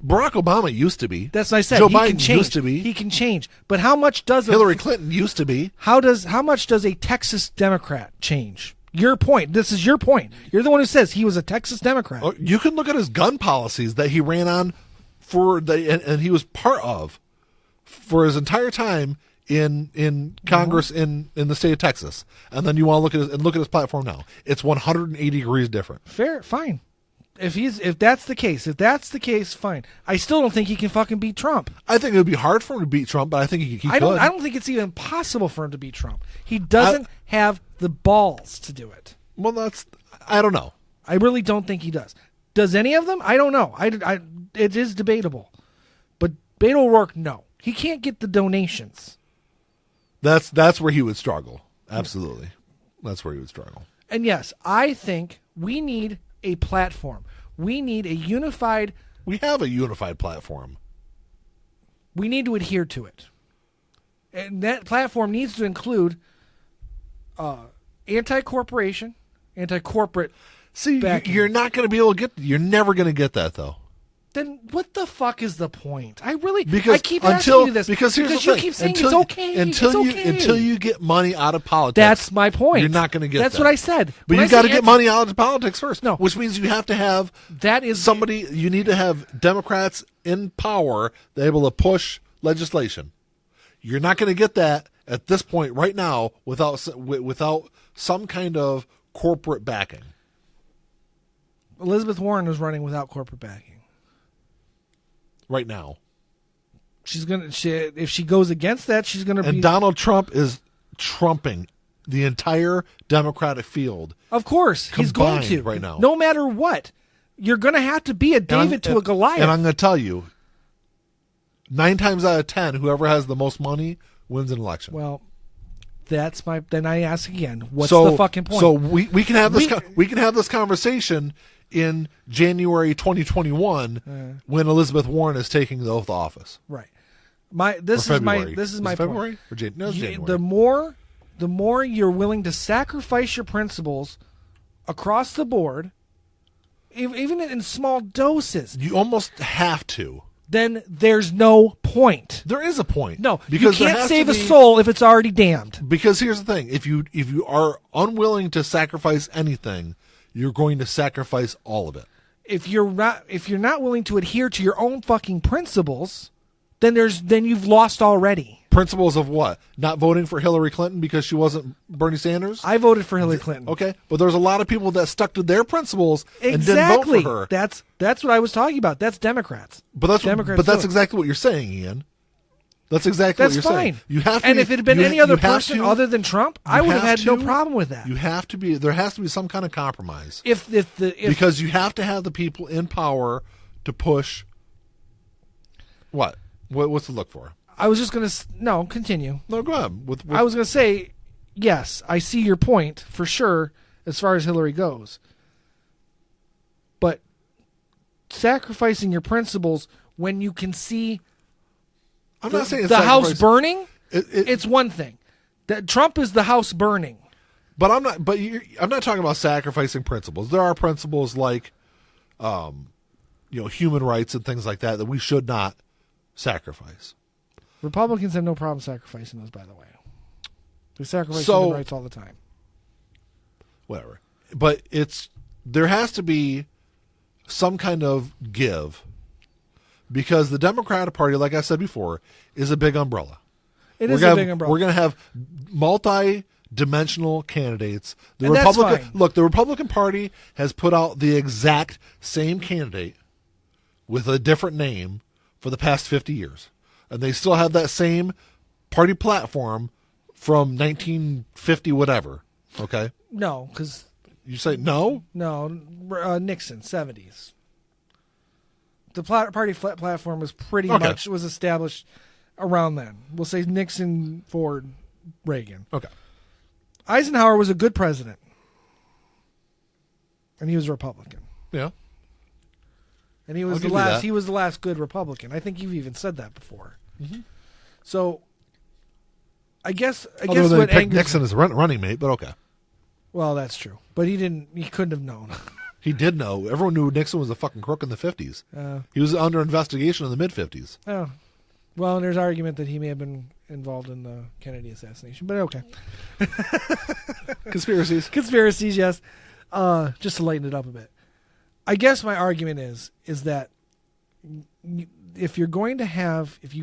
Barack Obama used to be. That's what I said. Joe Biden used to be. He can change. But how much does Hillary Clinton used to be? How much does a Texas Democrat change? Your point. This is your point. You're the one who says he was a Texas Democrat. You can look at his gun policies that he ran on and he was part of for his entire time in Congress in the state of Texas. And then you want to look at his platform now. It's 180 degrees different. Fair, fine. If that's the case, fine. I still don't think he can fucking beat Trump. I think it would be hard for him to beat Trump, but I think he could. I don't think it's even possible for him to beat Trump. He doesn't have the balls to do it. Well, I don't know. I really don't think he does. Does any of them? I don't know. It is debatable. But Beto O'Rourke, no. He can't get the donations. That's where he would struggle. Absolutely. That's where he would struggle. And yes, I think we need a platform. We need a unified... We have a unified platform. We need to adhere to it. And that platform needs to include anti-corporation, anti-corporate... See, you're not going to be able to get... You're never going to get that, though. Then what the fuck is the point? I keep asking you this because here's because the you thing. keep saying it's okay. Until you get money out of politics. That's my point. You're not going to get That's what I said. But you got to get money out of politics first. No. Which means you have to have somebody. You need to have Democrats in power that are able to push legislation. You're not going to get that at this point right now without some kind of corporate backing. Elizabeth Warren is running without corporate backing. Right now, if she goes against that, she's gonna. And Donald Trump is trumping the entire Democratic field. Of course, he's going to right now. No matter what, you're going to have to be a David to a Goliath. And I'm going to tell you, 9 times out of 10, whoever has the most money wins an election. Well, that's my. Then I ask again, what's the fucking point? So we can have this. We can have this conversation in January 2021 when Elizabeth Warren is taking the oath of office. Right. This is my February? point. January. The more you're willing to sacrifice your principles across the board, even in small doses, you almost have to. Then there's no point. There is a point. No, because you can't save a soul if it's already damned. Because here's the thing: if you are unwilling to sacrifice anything, you're going to sacrifice all of it. If you're not willing to adhere to your own fucking principles, then you've lost already. Principles of what? Not voting for Hillary Clinton because she wasn't Bernie Sanders? I voted for Hillary Clinton. Okay, but there's a lot of people that stuck to their principles and didn't vote for her. That's what I was talking about. That's Democrats. But that's exactly what you're saying, Ian. That's exactly what you're saying. You have to. And if it had been any other person other than Trump, I would have had no problem with that. You have to be. There has to be some kind of compromise. Because you have to have the people in power to push. What? What's to look for? I was just going to continue. No, go ahead. I was going to say, yes, I see your point for sure as far as Hillary goes. But sacrificing your principles when you can see. I'm not saying the house burning. It's one thing. That Trump is the house burning. But I'm not. But I'm not talking about sacrificing principles. There are principles like, human rights and things like that we should not sacrifice. Republicans have no problem sacrificing those. By the way, they sacrifice human rights all the time. Whatever. But there has to be some kind of give. Because the Democratic Party, like I said before, is a big umbrella. It is a big umbrella. We're going to have multi-dimensional candidates. The Republican Party has put out the exact same candidate with a different name for the past 50 years. And they still have that same party platform from 1950 whatever. Okay? No, because... You say no? No, Nixon, 70s. The party platform was pretty much was established around then. We'll say Nixon, Ford, Reagan. Okay. Eisenhower was a good president, and he was a Republican. Yeah. And he was the last. He was the last good Republican. I think you've even said that before. Mm-hmm. So, I guess what angers Nixon as a running mate, but okay. Well, that's true, but he didn't. He couldn't have known. He did know. Everyone knew Nixon was a fucking crook in the 50s. He was under investigation in the mid-50s. Oh. Well, and there's argument that he may have been involved in the Kennedy assassination, but okay. Conspiracies. Conspiracies, yes. Just to lighten it up a bit. I guess my argument is that if you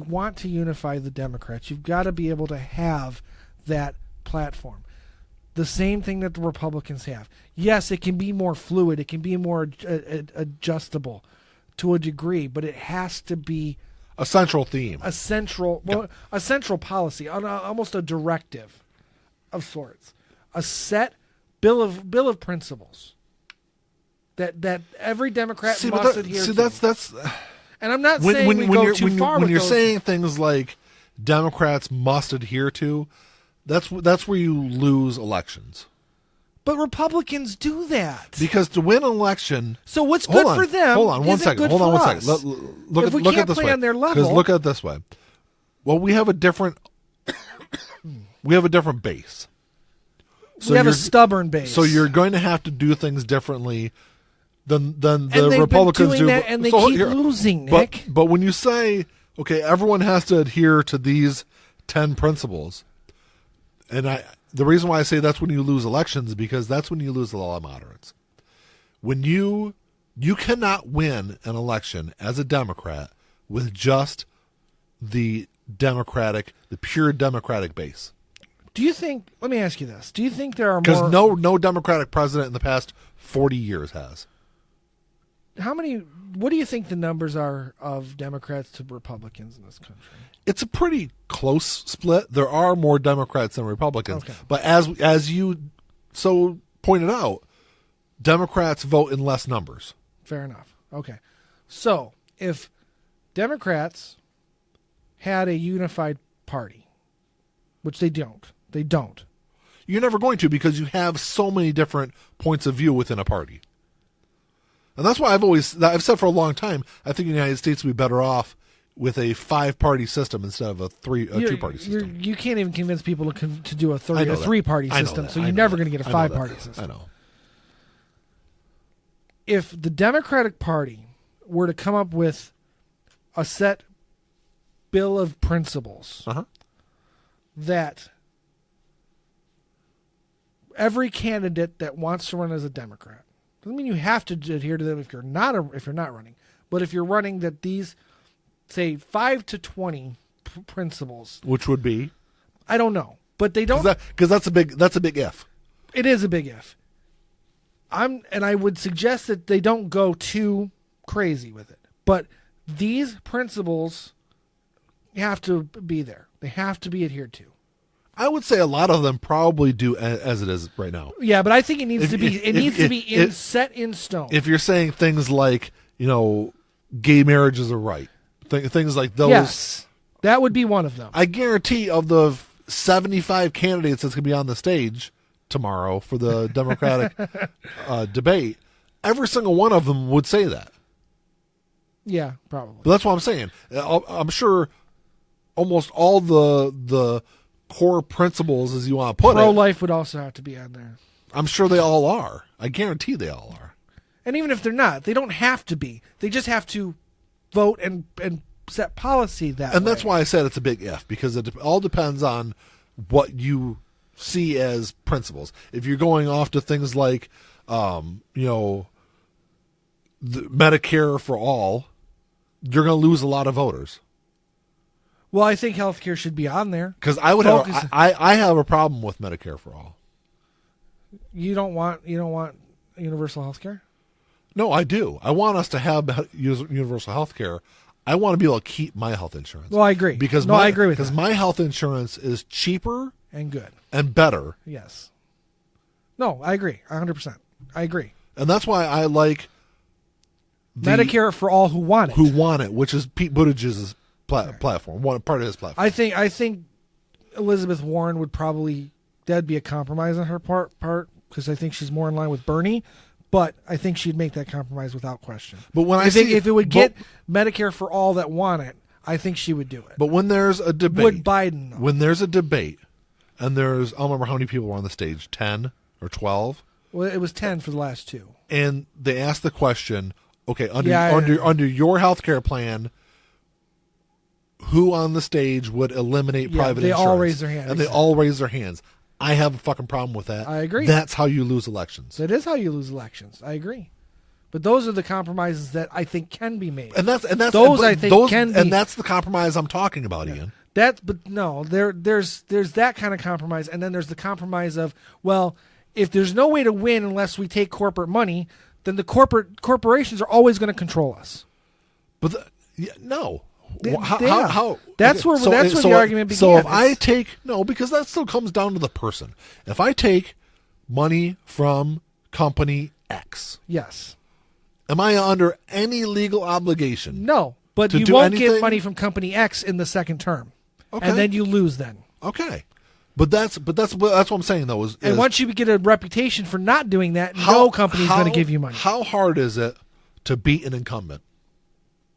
want to unify the Democrats, you've got to be able to have that platform. The same thing that the Republicans have. Yes, it can be more fluid. It can be more adjustable to a degree, but it has to be a central theme, a central policy, almost a directive of sorts, a set bill of principles that every Democrat must adhere to. That's. And I'm not saying we go too far. When you're saying things like Democrats must adhere to, that's where you lose elections. But Republicans do that. Because to win an election... So what's good for them Hold on one second. Look at this way. On their level, because look at it this way. Well, we have a different base. So we have a stubborn base. So you're going to have to do things differently than the Republicans do. And they keep losing, Nick. But when you say, okay, everyone has to adhere to these 10 principles... And the reason why I say that's when you lose elections is because that's when you lose a lot of moderates. When you cannot win an election as a Democrat with just the pure Democratic base. Do you think? Let me ask you this: do you think there are more? Because no Democratic president in the past 40 years has. How many? What do you think the numbers are of Democrats to Republicans in this country? It's a pretty close split. There are more Democrats than Republicans. Okay. But as you so pointed out, Democrats vote in less numbers. Fair enough. Okay. So if Democrats had a unified party, which they don't. You're never going to, because you have so many different points of view within a party. And that's why I've said for a long time, I think the United States would be better off with a 5-party system instead of a 2-party system. You can't even convince people to do a 3-party system, so you're never going to get a 5-party system. I know. If the Democratic Party were to come up with a set bill of principles that every candidate that wants to run as a Democrat, doesn't mean you have to adhere to them if you're not running, but if you're running, that these, say, 5 to 20 principles, which would be, I don't know, but they don't, because that's a big if. It is a big if. I would suggest that they don't go too crazy with it, but these principles have to be there. They have to be adhered to. I would say a lot of them probably do as it is right now. Yeah, but I think it needs to be set in stone. If you're saying things like, gay marriages are right, things like those. Yes, that would be one of them. I guarantee of the 75 candidates that's going to be on the stage tomorrow for the Democratic debate, every single one of them would say that. Yeah, probably. But that's what I'm saying. I'm sure almost all the core principles, as you want to put it. Pro-life would also have to be on there. I'm sure they all are. I guarantee they all are. And even if they're not, they don't have to be. They just have to vote and set policy that way. And that's why I said it's a big if, because it all depends on what you see as principles. If you're going off to things like, the Medicare for all, you're going to lose a lot of voters. Well, I think healthcare should be on there. Because I have a problem with Medicare for all. You don't want universal healthcare? No, I do. I want us to have universal healthcare. I want to be able to keep my health insurance. Well, I agree. I agree with that. Because my health insurance is cheaper and good and better. Yes. No, I agree. 100%. I agree. And that's why I like Medicare for all who want it. Which is Pete Buttigieg's platform, one part of his platform. I think Elizabeth Warren would probably, that'd be a compromise on her part because I think she's more in line with Bernie, but I think she'd make that compromise without question. But if it would get Medicare for all that want it, I think she would do it. But when there's a debate, would Biden? When there's a debate, and I don't remember how many people were on the stage, 10 or 12. Well, it was 10 for the last two. And they asked the question, okay, under your healthcare plan, who on the stage would eliminate private insurance? They all raise their hands. And they all raise their hands. I have a fucking problem with that. I agree. That's how you lose elections. That is how you lose elections. I agree. But those are the compromises that I think can be made. And that's those I think can be. And that's the compromise I'm talking about, Ian. But no, there's that kind of compromise, and then there's the compromise of, well, if there's no way to win unless we take corporate money, then the corporations are always going to control us. But no. How? How? That's where the argument begins. So if I take because that still comes down to the person. If I take money from company X, yes, am I under any legal obligation? No, but you won't get money from company X in the second term, and then you lose. Then okay, but that's what I'm saying though. And once you get a reputation for not doing that, no company is going to give you money. How hard is it to beat an incumbent?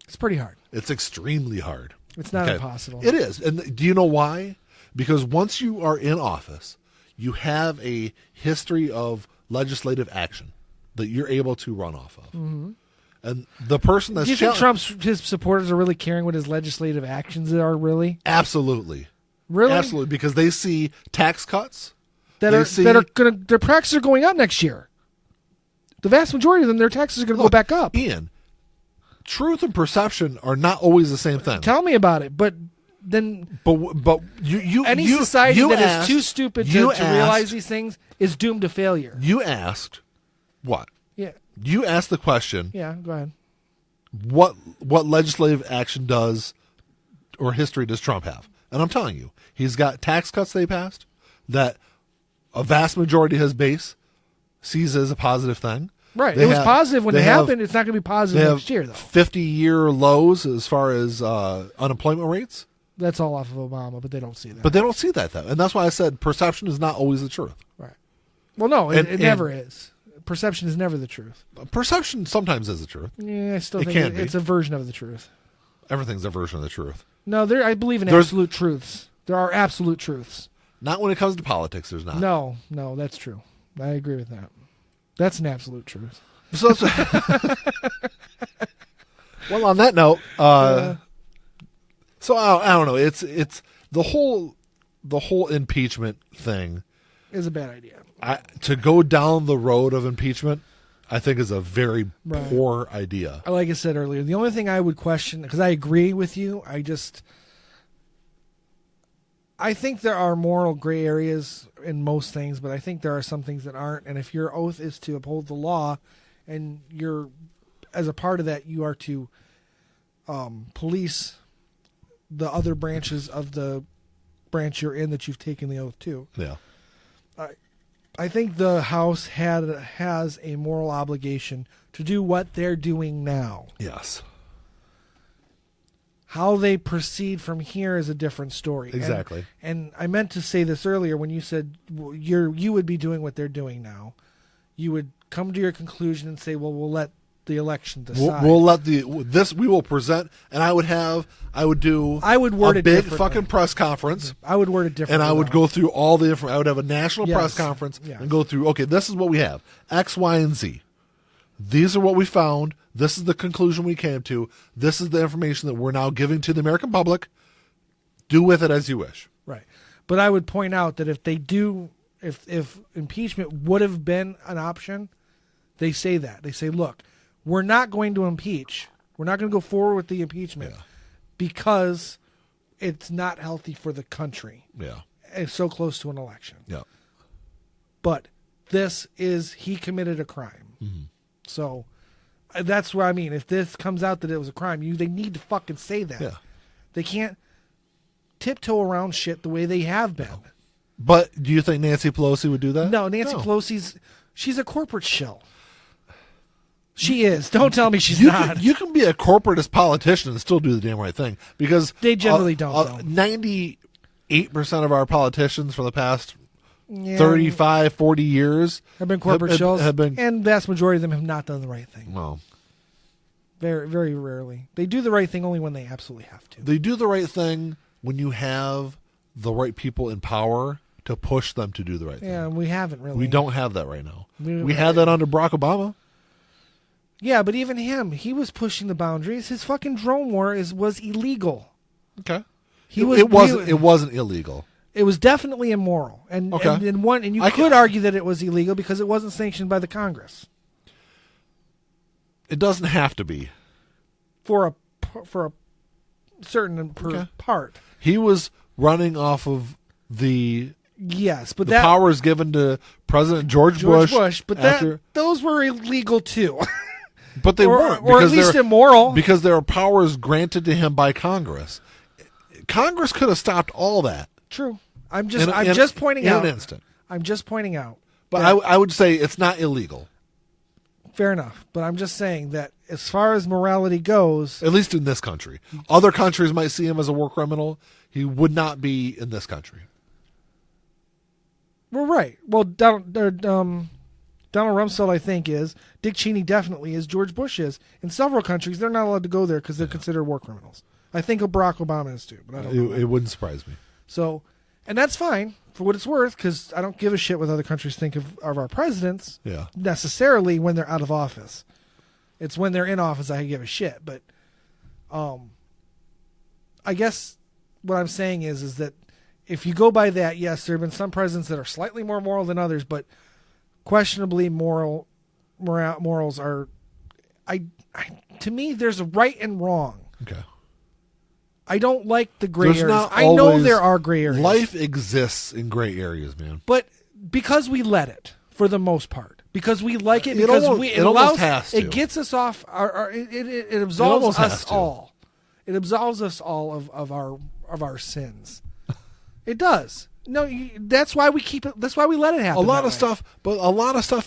It's pretty hard. It's extremely hard. It's not impossible. It is. And do you know why? Because once you are in office, you have a history of legislative action that you're able to run off of. Mm-hmm. And the person that's... Do you think his supporters are really caring what his legislative actions are, really? Absolutely. Really? Absolutely. Because they see tax cuts. Their taxes are going up next year. The vast majority of them, their taxes are going to go back up. Ian, truth and perception are not always the same thing. Tell me about it, but any society that is too stupid to realize these things is doomed to failure. You asked what? Yeah. You asked the question. Yeah, go ahead. What legislative action does or history does Trump have? And I'm telling you, he's got tax cuts they passed that a vast majority of his base sees as a positive thing. Right. It was positive when it happened. It's not going to be positive next year, though. 50-year lows as far as unemployment rates. That's all off of Obama, but they don't see that. But they don't see that, though. And that's why I said perception is not always the truth. Right. Well, no, it never is. Perception is never the truth. Perception sometimes is the truth. Yeah, I still think it's a version of the truth. Everything's a version of the truth. No, I believe in absolute truths. There are absolute truths. Not when it comes to politics, there's not. No, that's true. I agree with that. That's an absolute truth. So well, on that note, so I don't know. It's the whole impeachment thing is a bad idea. To go down the road of impeachment, I think is a very poor idea. Like I said earlier, the only thing I would question, because I agree with you, I think there are moral gray areas in most things, but I think there are some things that aren't. And if your oath is to uphold the law, and you're, as a part of that, you are to police the other branches of the branch you're in that you've taken the oath to. Yeah. I think the House has a moral obligation to do what they're doing now. Yes. How they proceed from here is a different story. Exactly. And I meant to say this earlier when you said you would be doing what they're doing now. You would come to your conclusion and say, well, we'll let the election decide. We'll let we will present, and I would word a big fucking press conference. I would word it differently. And I would go through all the I would have a national press conference and go through, okay, this is what we have. X, Y, and Z. These are what we found. This is the conclusion we came to. This is the information that we're now giving to the American public. Do with it as you wish. Right. But I would point out that if impeachment would have been an option, they say that. They say, look, we're not going to impeach. We're not going to go forward with the impeachment because it's not healthy for the country. Yeah. It's so close to an election. Yeah. But he committed a crime. Mm-hmm. So that's what I mean. If this comes out that it was a crime, they need to fucking say that. Yeah. They can't tiptoe around shit the way they have been. But do you think Nancy Pelosi would do that? No, Nancy Pelosi's she's a corporate shill. She is. Don't tell me she's not. You can be a corporatist politician and still do the damn right thing because they generally don't. 98% of our politicians for the past 35, 40 years have been corporate shills, and the vast majority of them have not done the right thing. Well, very, very rarely. They do the right thing only when they absolutely have to. They do the right thing when you have the right people in power to push them to do the right thing. Yeah, we haven't really. We don't have that right now. We had that under Barack Obama. Yeah, but even he was pushing the boundaries. His fucking drone war was illegal. Okay. It wasn't illegal. It was definitely immoral. And you could argue that it was illegal because it wasn't sanctioned by the Congress. It doesn't have to be for a certain part. He was running off of the but the powers given to President George Bush. But those were illegal too. But they weren't, or at least immoral, because there are powers granted to him by Congress. Congress could have stopped all that. True. I'm just pointing out. In an instant. I'm just pointing out. But I would say it's not illegal. Fair enough. But I'm just saying that as far as morality goes, at least in this country, other countries might see him as a war criminal. He would not be in this country. Well, right. Well, Donald Rumsfeld, I think, is. Dick Cheney definitely is. George Bush is. In several countries, they're not allowed to go there because they're considered war criminals. I think Barack Obama is too. But I don't know. It wouldn't surprise me. So, and that's fine for what it's worth, because I don't give a shit what other countries think of our presidents necessarily when they're out of office. It's when they're in office I give a shit. But I guess what I'm saying is that if you go by that, yes, there have been some presidents that are slightly more moral than others, but questionably morals are, to me, there's a right and wrong. Okay. I don't like the gray areas. I know there are gray areas. Life exists in gray areas, man. But because we let it, for the most part, because we like it, because it allows, has to. It gets us off. It absolves us all. It absolves us all of our sins. It does. No, that's why we keep it. That's why we let it happen. A lot of stuff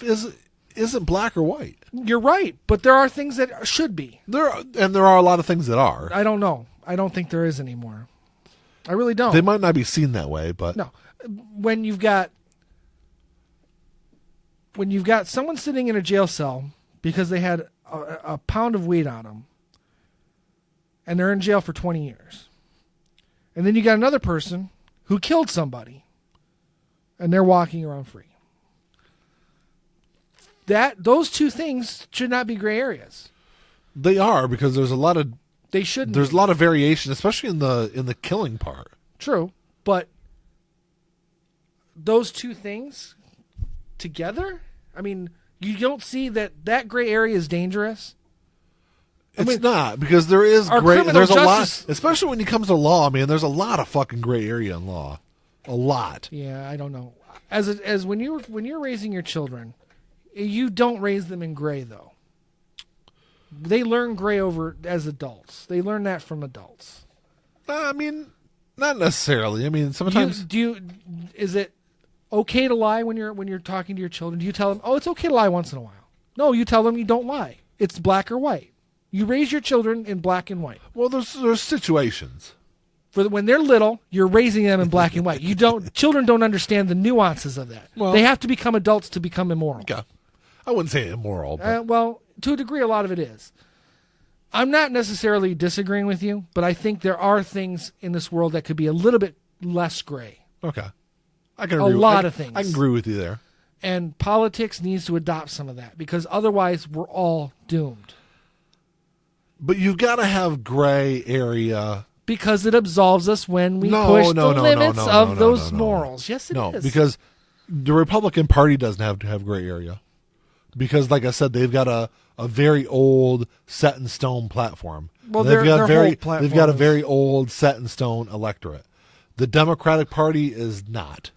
isn't black or white. You're right, but there are things that should be. There are a lot of things that are. I don't know. I don't think there is anymore. I really don't. They might not be seen that way, but no. When you've got someone sitting in a jail cell because they had a pound of weed on them, and they're in jail for 20 years, and then you got another person who killed somebody, and they're walking around free. Those two things should not be gray areas. They are, because there's a lot of There's a lot of variation, especially in the killing part. True, but those two things together, I mean, you don't see that gray area is dangerous. It's not, because there is gray. There's a lot, especially when it comes to law. Man, there's a lot of fucking gray area in law, a lot. Yeah, I don't know. As when you're raising your children, you don't raise them in gray though. They learn gray as adults. They learn that from adults. I mean, not necessarily. I mean, sometimes. Is it okay to lie when you're talking to your children? Do you tell them, "Oh, it's okay to lie once in a while"? No, you tell them you don't lie. It's black or white. You raise your children in black and white. Well, there's situations. When they're little, you're raising them in black and white. Children don't understand the nuances of that. Well, they have to become adults to become immoral. Okay. I wouldn't say immoral. But. Well, to a degree, a lot of it is. I'm not necessarily disagreeing with you, but I think there are things in this world that could be a little bit less gray. Okay. I can agree. Of things. I can agree with you there. And politics needs to adopt some of that, because otherwise we're all doomed. But you've got to have gray area. Because it absolves us when we push the limits of those morals. Yes, it is. No, because the Republican Party doesn't have to have gray area. Because, like I said, they've got a very old set in stone platform. Well, they've got a very old set in stone electorate. The Democratic Party is not.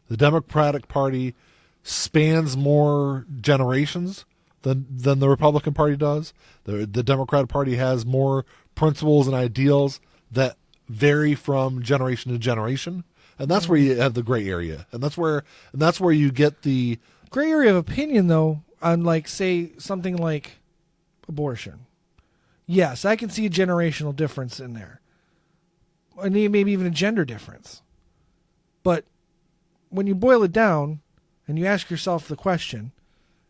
The Democratic Party spans more generations than the Republican Party does. The Democratic Party has more principles and ideals that vary from generation to generation, and that's where you have the gray area, and that's where you get the gray area of opinion, though, on, like, say something like abortion. Yes, I can see a generational difference in there, and maybe even a gender difference. But when you boil it down and you ask yourself the question,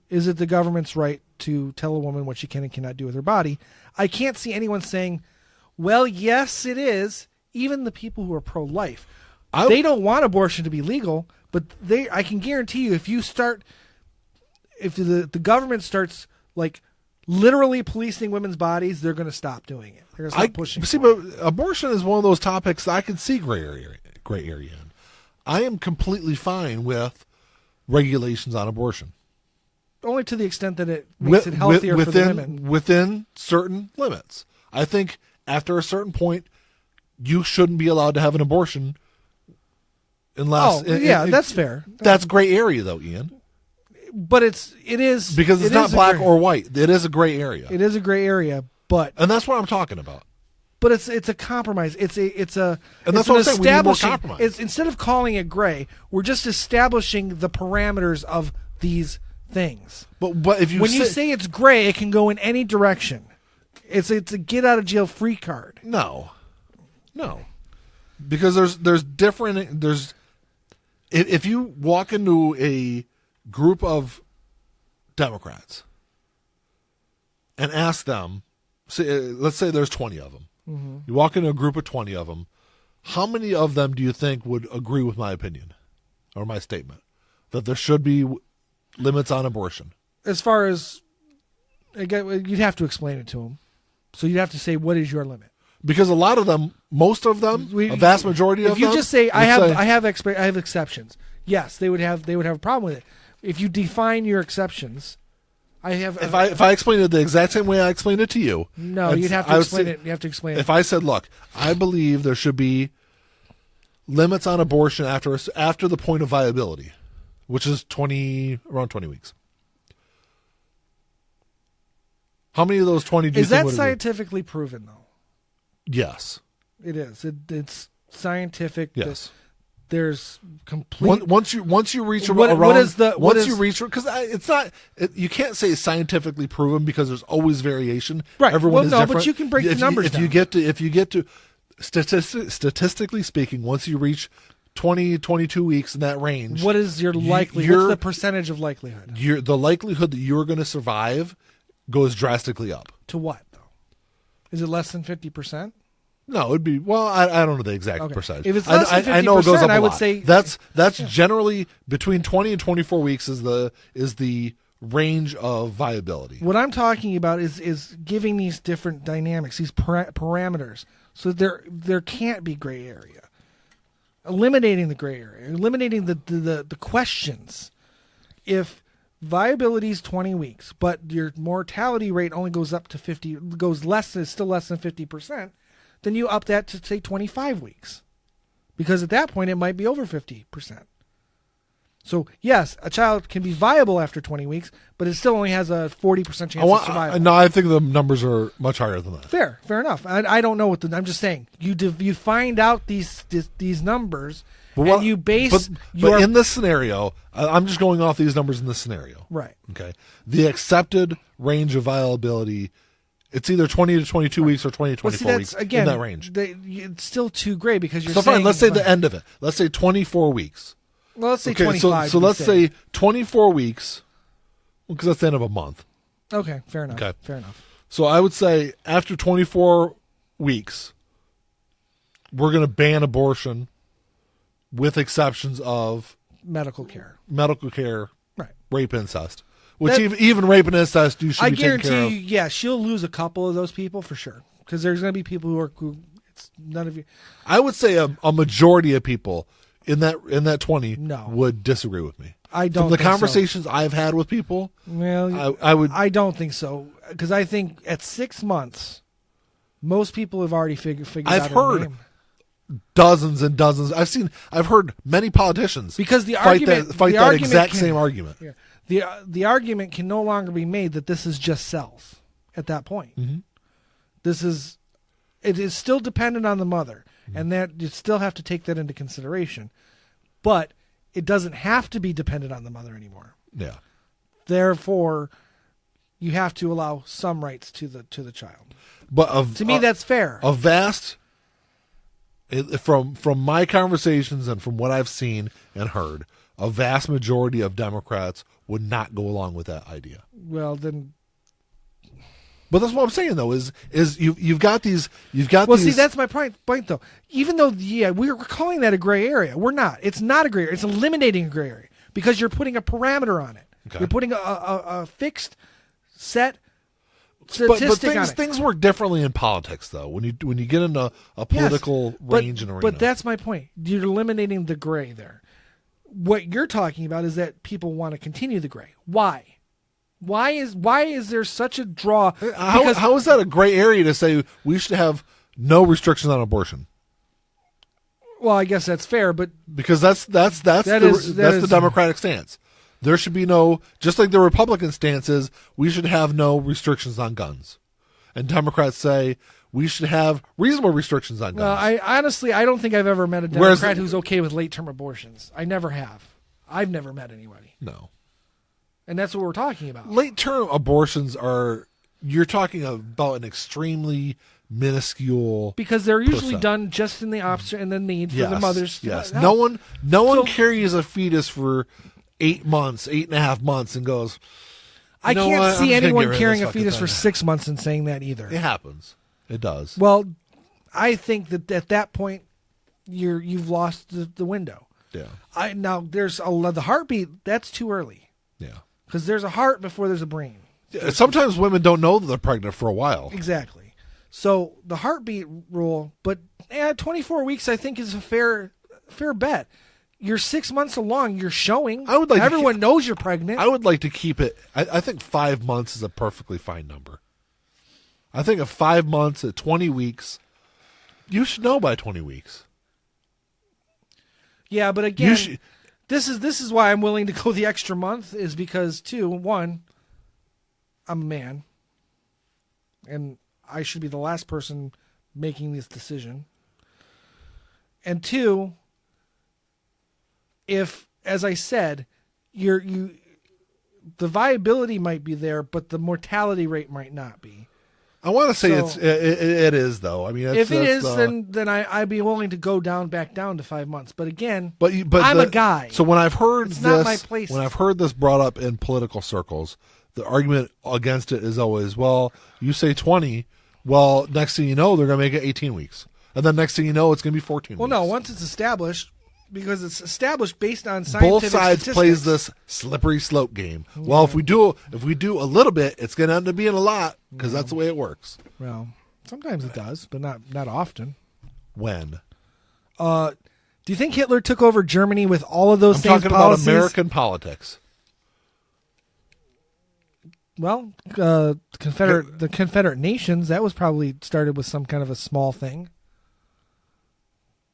is it the government's right to tell a woman what she can and cannot do with her body? I can't see anyone saying, well, yes, it is. Even the people who are pro-life, they don't want abortion to be legal, but I can guarantee you, if the government starts, like, literally policing women's bodies, they're going to stop doing it. They're going to stop pushing. See, but abortion is one of those topics that I can see gray area in. I am completely fine with regulations on abortion. only to the extent that it makes it healthier for the women. Within certain limits. I think after a certain point, you shouldn't be allowed to have an abortion unless... that's fair. That's gray area, though, Ian. But it is... Because it's not black or white. It is a gray area. It is a gray area, but... And that's what I'm talking about. But it's a compromise. And that's what I'm saying. We need more compromise. Instead of calling it gray, we're just establishing the parameters of these things. But if you say it's gray, it can go in any direction. It's a get out of jail free card. No, because there's different. If you walk into a group of Democrats and ask them, let's say there's 20 of them. Mm-hmm. You walk into a group of 20 of them. How many of them do you think would agree with my opinion or my statement that there should be limits on abortion? As far as, you'd have to explain it to them. So you'd have to say, what is your limit? Because a lot of them, most of them, a vast majority of them. If you just say, I have exceptions. Yes, they would have a problem with it. If you define your exceptions, If I explained it the exact same way I explained it to you. No, you'd have to explain it. You have to explain it. If I said, look, I believe there should be limits on abortion after the point of viability, which is around 20 weeks. How many of those 20 do you think would agree? Is that scientifically proven, though? Yes. It is. It's scientific. Yes. There's complete. Once you reach because it's not. You can't say scientifically proven because there's always variation. Right. Everyone is different. But you can break the numbers down. If you get to statistically speaking, once you reach 20, 22 weeks in that range, what is your likelihood? What's the percentage of likelihood? The likelihood that you're going to survive goes drastically up. To what though? Is it less than 50%? No, it'd be I don't know the exact percentage. If it's less than 50%, I know it goes up a I would lot. say that's generally between 20 and 24 weeks is the range of viability. What I'm talking about is giving these different dynamics, these parameters, so there can't be gray area. Eliminating the gray area, eliminating the questions. If viability is 20 weeks, but your mortality rate only goes up to 50, is still less than 50%. Then you up that to say 25 weeks, because at that point it might be over 50%. So yes, a child can be viable after 20 weeks, but it still only has a 40% chance of survival. No, I think the numbers are much higher than that. Fair enough. I don't know what I'm just saying. You find out these numbers, and you base. But in this scenario, I'm just going off these numbers in this scenario. Right. Okay. The accepted range of viability. It's either 20 to 22 weeks or 20 to 24 weeks in that range. It's still too gray because you're saying... So fine, let's say the end of it. Let's say 24 weeks. Well, let's say 25. So let's say 24 weeks, because that's the end of a month. Okay, fair enough. Okay. Fair enough. So I would say after 24 weeks, we're going to ban abortion with exceptions of... Medical care. Right. Rape, incest. Which even rape and incest, you should be taking care of. I guarantee you, yeah, she'll lose a couple of those people for sure. Because there's going to be people who it's none of you. I would say a majority of people in that 20 would disagree with me. I don't. From the conversations I've had with people, well, I would. I don't think so, because I think at 6 months, most people have already figured out. I've heard dozens and dozens. I've heard many politicians because fight that exact same argument. Yeah. The argument can no longer be made that this is just cells at that point. Mm-hmm. It is still dependent on the mother, and that you still have to take that into consideration. But it doesn't have to be dependent on the mother anymore. Yeah. Therefore, you have to allow some rights to the child. But to me, that's fair. A vast, from my conversations and from what I've seen and heard, a vast majority of Democrats would not go along with that idea. Well, then. But that's what I'm saying, though, is you've got these. Well, see, that's my point, though. Even though, we're calling that a gray area, we're not. It's not a gray area. It's eliminating a gray area because you're putting a parameter on it. Okay. You're putting a fixed set statistic on it. Things work differently in politics, though. When you get into a political range and arena. But that's my point. You're eliminating the gray there. What you're talking about is that people want to continue the gray. Why? Why is there such a draw? How is that a gray area to say we should have no restrictions on abortion? Well, I guess that's fair, but because that's the Democratic stance. There should be no, just like the Republican stance is, we should have no restrictions on guns. And Democrats say we should have reasonable restrictions on guns. Well, I don't think I've ever met a Democrat who's okay with late-term abortions. I never have. I've never met anybody. No. And that's what we're talking about. Late-term abortions you're talking about an extremely minuscule because they're usually done just in the opposite and the need for the mothers. Yes. No one carries a fetus for 8.5 months and goes, I can't see anyone carrying a fetus for 6 months and saying that either. It happens. It does. Well, I think that at that point you've lost the window. Yeah. Now there's the heartbeat. That's too early. Yeah. Because there's a heart before there's a brain. Yeah, sometimes women don't know that they're pregnant for a while. Exactly. So the heartbeat rule, but 24 weeks I think is a fair bet. You're 6 months along. You're showing. Everyone knows you're pregnant. I would like to keep it. I think 5 months is a perfectly fine number. I think 5 months at 20 weeks, you should know by 20 weeks. Yeah, but again, this is why I'm willing to go the extra month is because one, I'm a man, and I should be the last person making this decision. And two, if, as I said, the viability might be there, but the mortality rate might not be. I want to say it is though. I mean, if it is, then I'd be willing to go back down to 5 months. But again, I'm a guy. So when I've heard not my place. When I've heard this brought up in political circles, the argument against it is always, well, you say 20, well, next thing you know, they're going to make it 18 weeks, and then next thing you know, it's going to be 14 Well, weeks. no, once it's established, because it's established based on scientific both sides statistics. plays this slippery slope game. Yeah. Well, if we do a little bit, it's going to end up being a lot because that's the way it works. Well, sometimes it does, but not often. When? Do you think Hitler took over Germany with all of those same policies? I'm talking about American politics. Well, the Confederate nations, that was probably started with some kind of a small thing.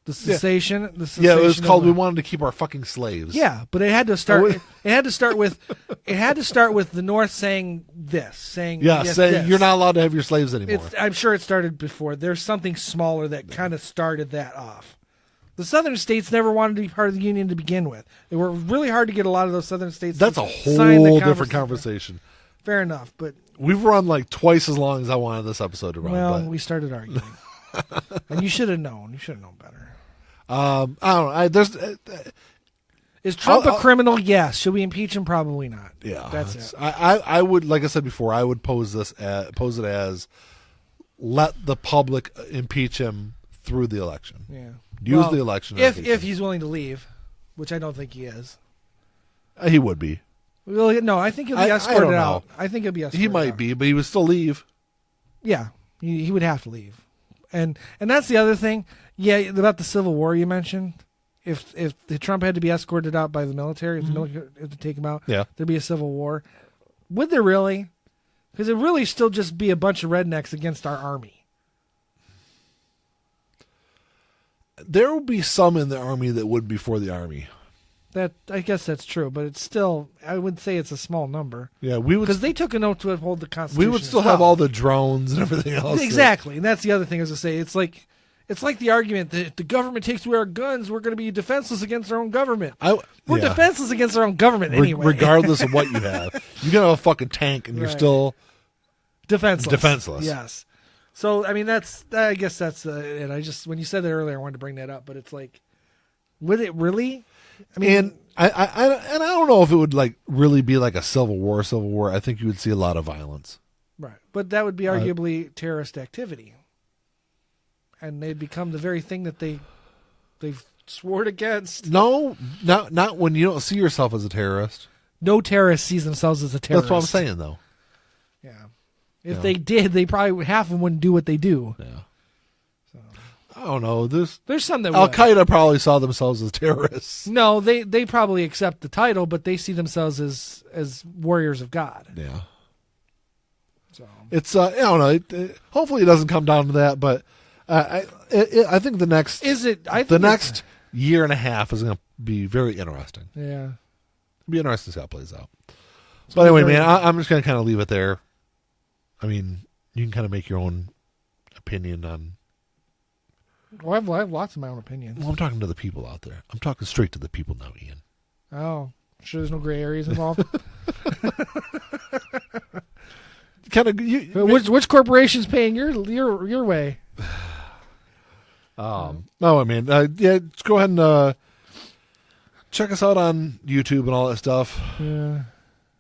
The cessation. Yeah, it was called. We wanted to keep our fucking slaves. Yeah, but it had to start. It had to start with the North saying this, saying saying you're not allowed to have your slaves anymore. I'm sure it started before. There's something smaller that kind of started that off. The Southern states never wanted to be part of the Union to begin with. It were really hard to get a lot of those Southern states. That's a whole different conversation. Fair enough, but we've run like twice as long as I wanted this episode to run. Well, we started arguing, and you should have known. You should have known better. I don't know. Is Trump a criminal? Yes. Should we impeach him? Probably not. Yeah, that's it. I would, like I said before, I would pose it as let the public impeach him through the election. Yeah, use the election if he's willing to leave, which I don't think he is. He would be. Well, no, I think he'll be escorted out. I think he'll be escorted out. He might be, but he would still leave. Yeah, he would have to leave, and that's the other thing. Yeah, about the Civil War you mentioned. If Trump had to be escorted out by the military, if the military had to take him out, there'd be a civil war. Would there really? Because it'd really still just be a bunch of rednecks against our army. There will be some in the army that would be for the army. I guess that's true, but it's still, I would say it's a small number. Yeah, we would, because they took an oath to uphold the Constitution. We would still have all the drones and everything else. Exactly, and that's the other thing. As I say, it's like the argument that if the government takes away our guns, we're going to be defenseless against our own government. We're defenseless against our own government anyway. Regardless of what you have. You can have a fucking tank and you're still defenseless. Yes. So, I mean, I guess that's it. When you said that earlier, I wanted to bring that up, but it's like, would it really? I mean, and I don't know if it would like really be like a civil war. I think you would see a lot of violence. Right. But that would be arguably terrorist activity. And they'd become the very thing that they've sworn against. No, not when you don't see yourself as a terrorist. No terrorist sees themselves as a terrorist. That's what I'm saying, though. Yeah. If they did, they probably half of them wouldn't do what they do. Yeah. I don't know. There's some that Al Qaeda probably saw themselves as terrorists. No, they probably accept the title, but they see themselves as warriors of God. Yeah. So it's I don't know. Hopefully, it doesn't come down to that, but I think the next next year and a half is going to be very interesting. Yeah, it'll be interesting to see how it plays out. But anyway, man, I'm just going to kind of leave it there. I mean, you can kind of make your own opinion on. Well, I have lots of my own opinions. Well, I'm talking to the people out there. I'm talking straight to the people now, Ian. Oh, sure. There's no gray areas involved. Kind of. Which corporation's paying your way? Oh, I mean, yeah. Just go ahead and check us out on YouTube and all that stuff. Yeah.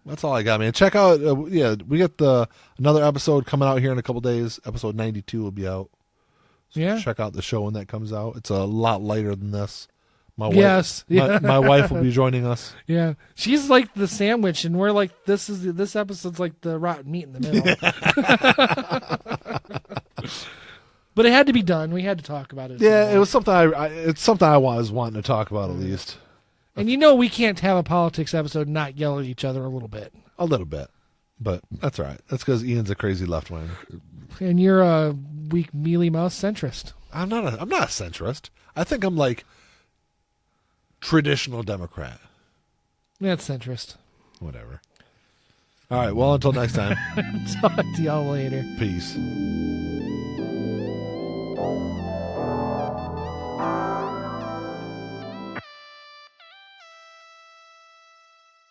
That's all I got, man. Check out, we got another episode coming out here in a couple days. Episode 92 will be out. So check out the show when that comes out. It's a lot lighter than this. My wife will be joining us. Yeah, she's like the sandwich, and we're like this episode's like the rotten meat in the middle. But it had to be done. We had to talk about it. Yeah, it was something it's something I was wanting to talk about at least. And we can't have a politics episode and not yell at each other a little bit. A little bit. But that's all right. That's because Ian's a crazy left winger. And you're a weak mealy mouse centrist. I'm not a centrist. I think I'm like traditional Democrat. That's centrist. Whatever. All right. Well, until next time. Talk to y'all later. Peace.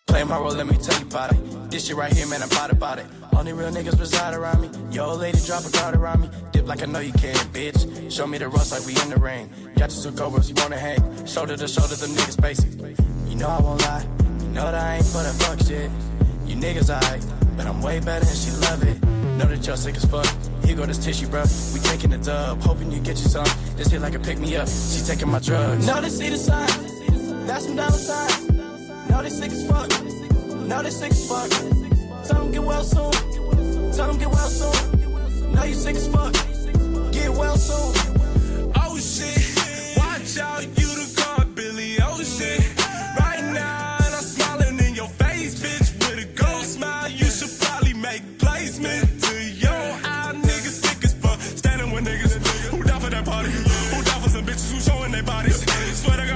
Play my role, let me tell you about it. This shit right here, man, I'm about it. Only real niggas reside around me. Yo, old lady, drop a guard around me. Dip like I know you can, bitch. Show me the rust like we in the ring. Got you two cobras, you wanna hang. Shoulder to shoulder, them niggas basic. You know I won't lie. You know that I ain't for that fuck shit. You niggas alright, but I'm way better and she love it. Know that y'all sick as fuck. Here go this tissue, bro. We taking the dub, hoping you get you some. This hit like a pick me up. She taking my drugs. Know they see the sign. That's some dollar signs. Know they sick as fuck. Know they sick as fuck. Tell them get well soon. Tell them get well soon. Know you sick as fuck. Get well soon. Oh shit. Watch out, you the god, Billy. Oh shit. Right now, and I'm smiling in your face, bitch. With a gold smile, you should probably make placement to your eye. Niggas sick as fuck. Standing with niggas who down for that party. Who down for some bitches who showing their bodies. Swear to God.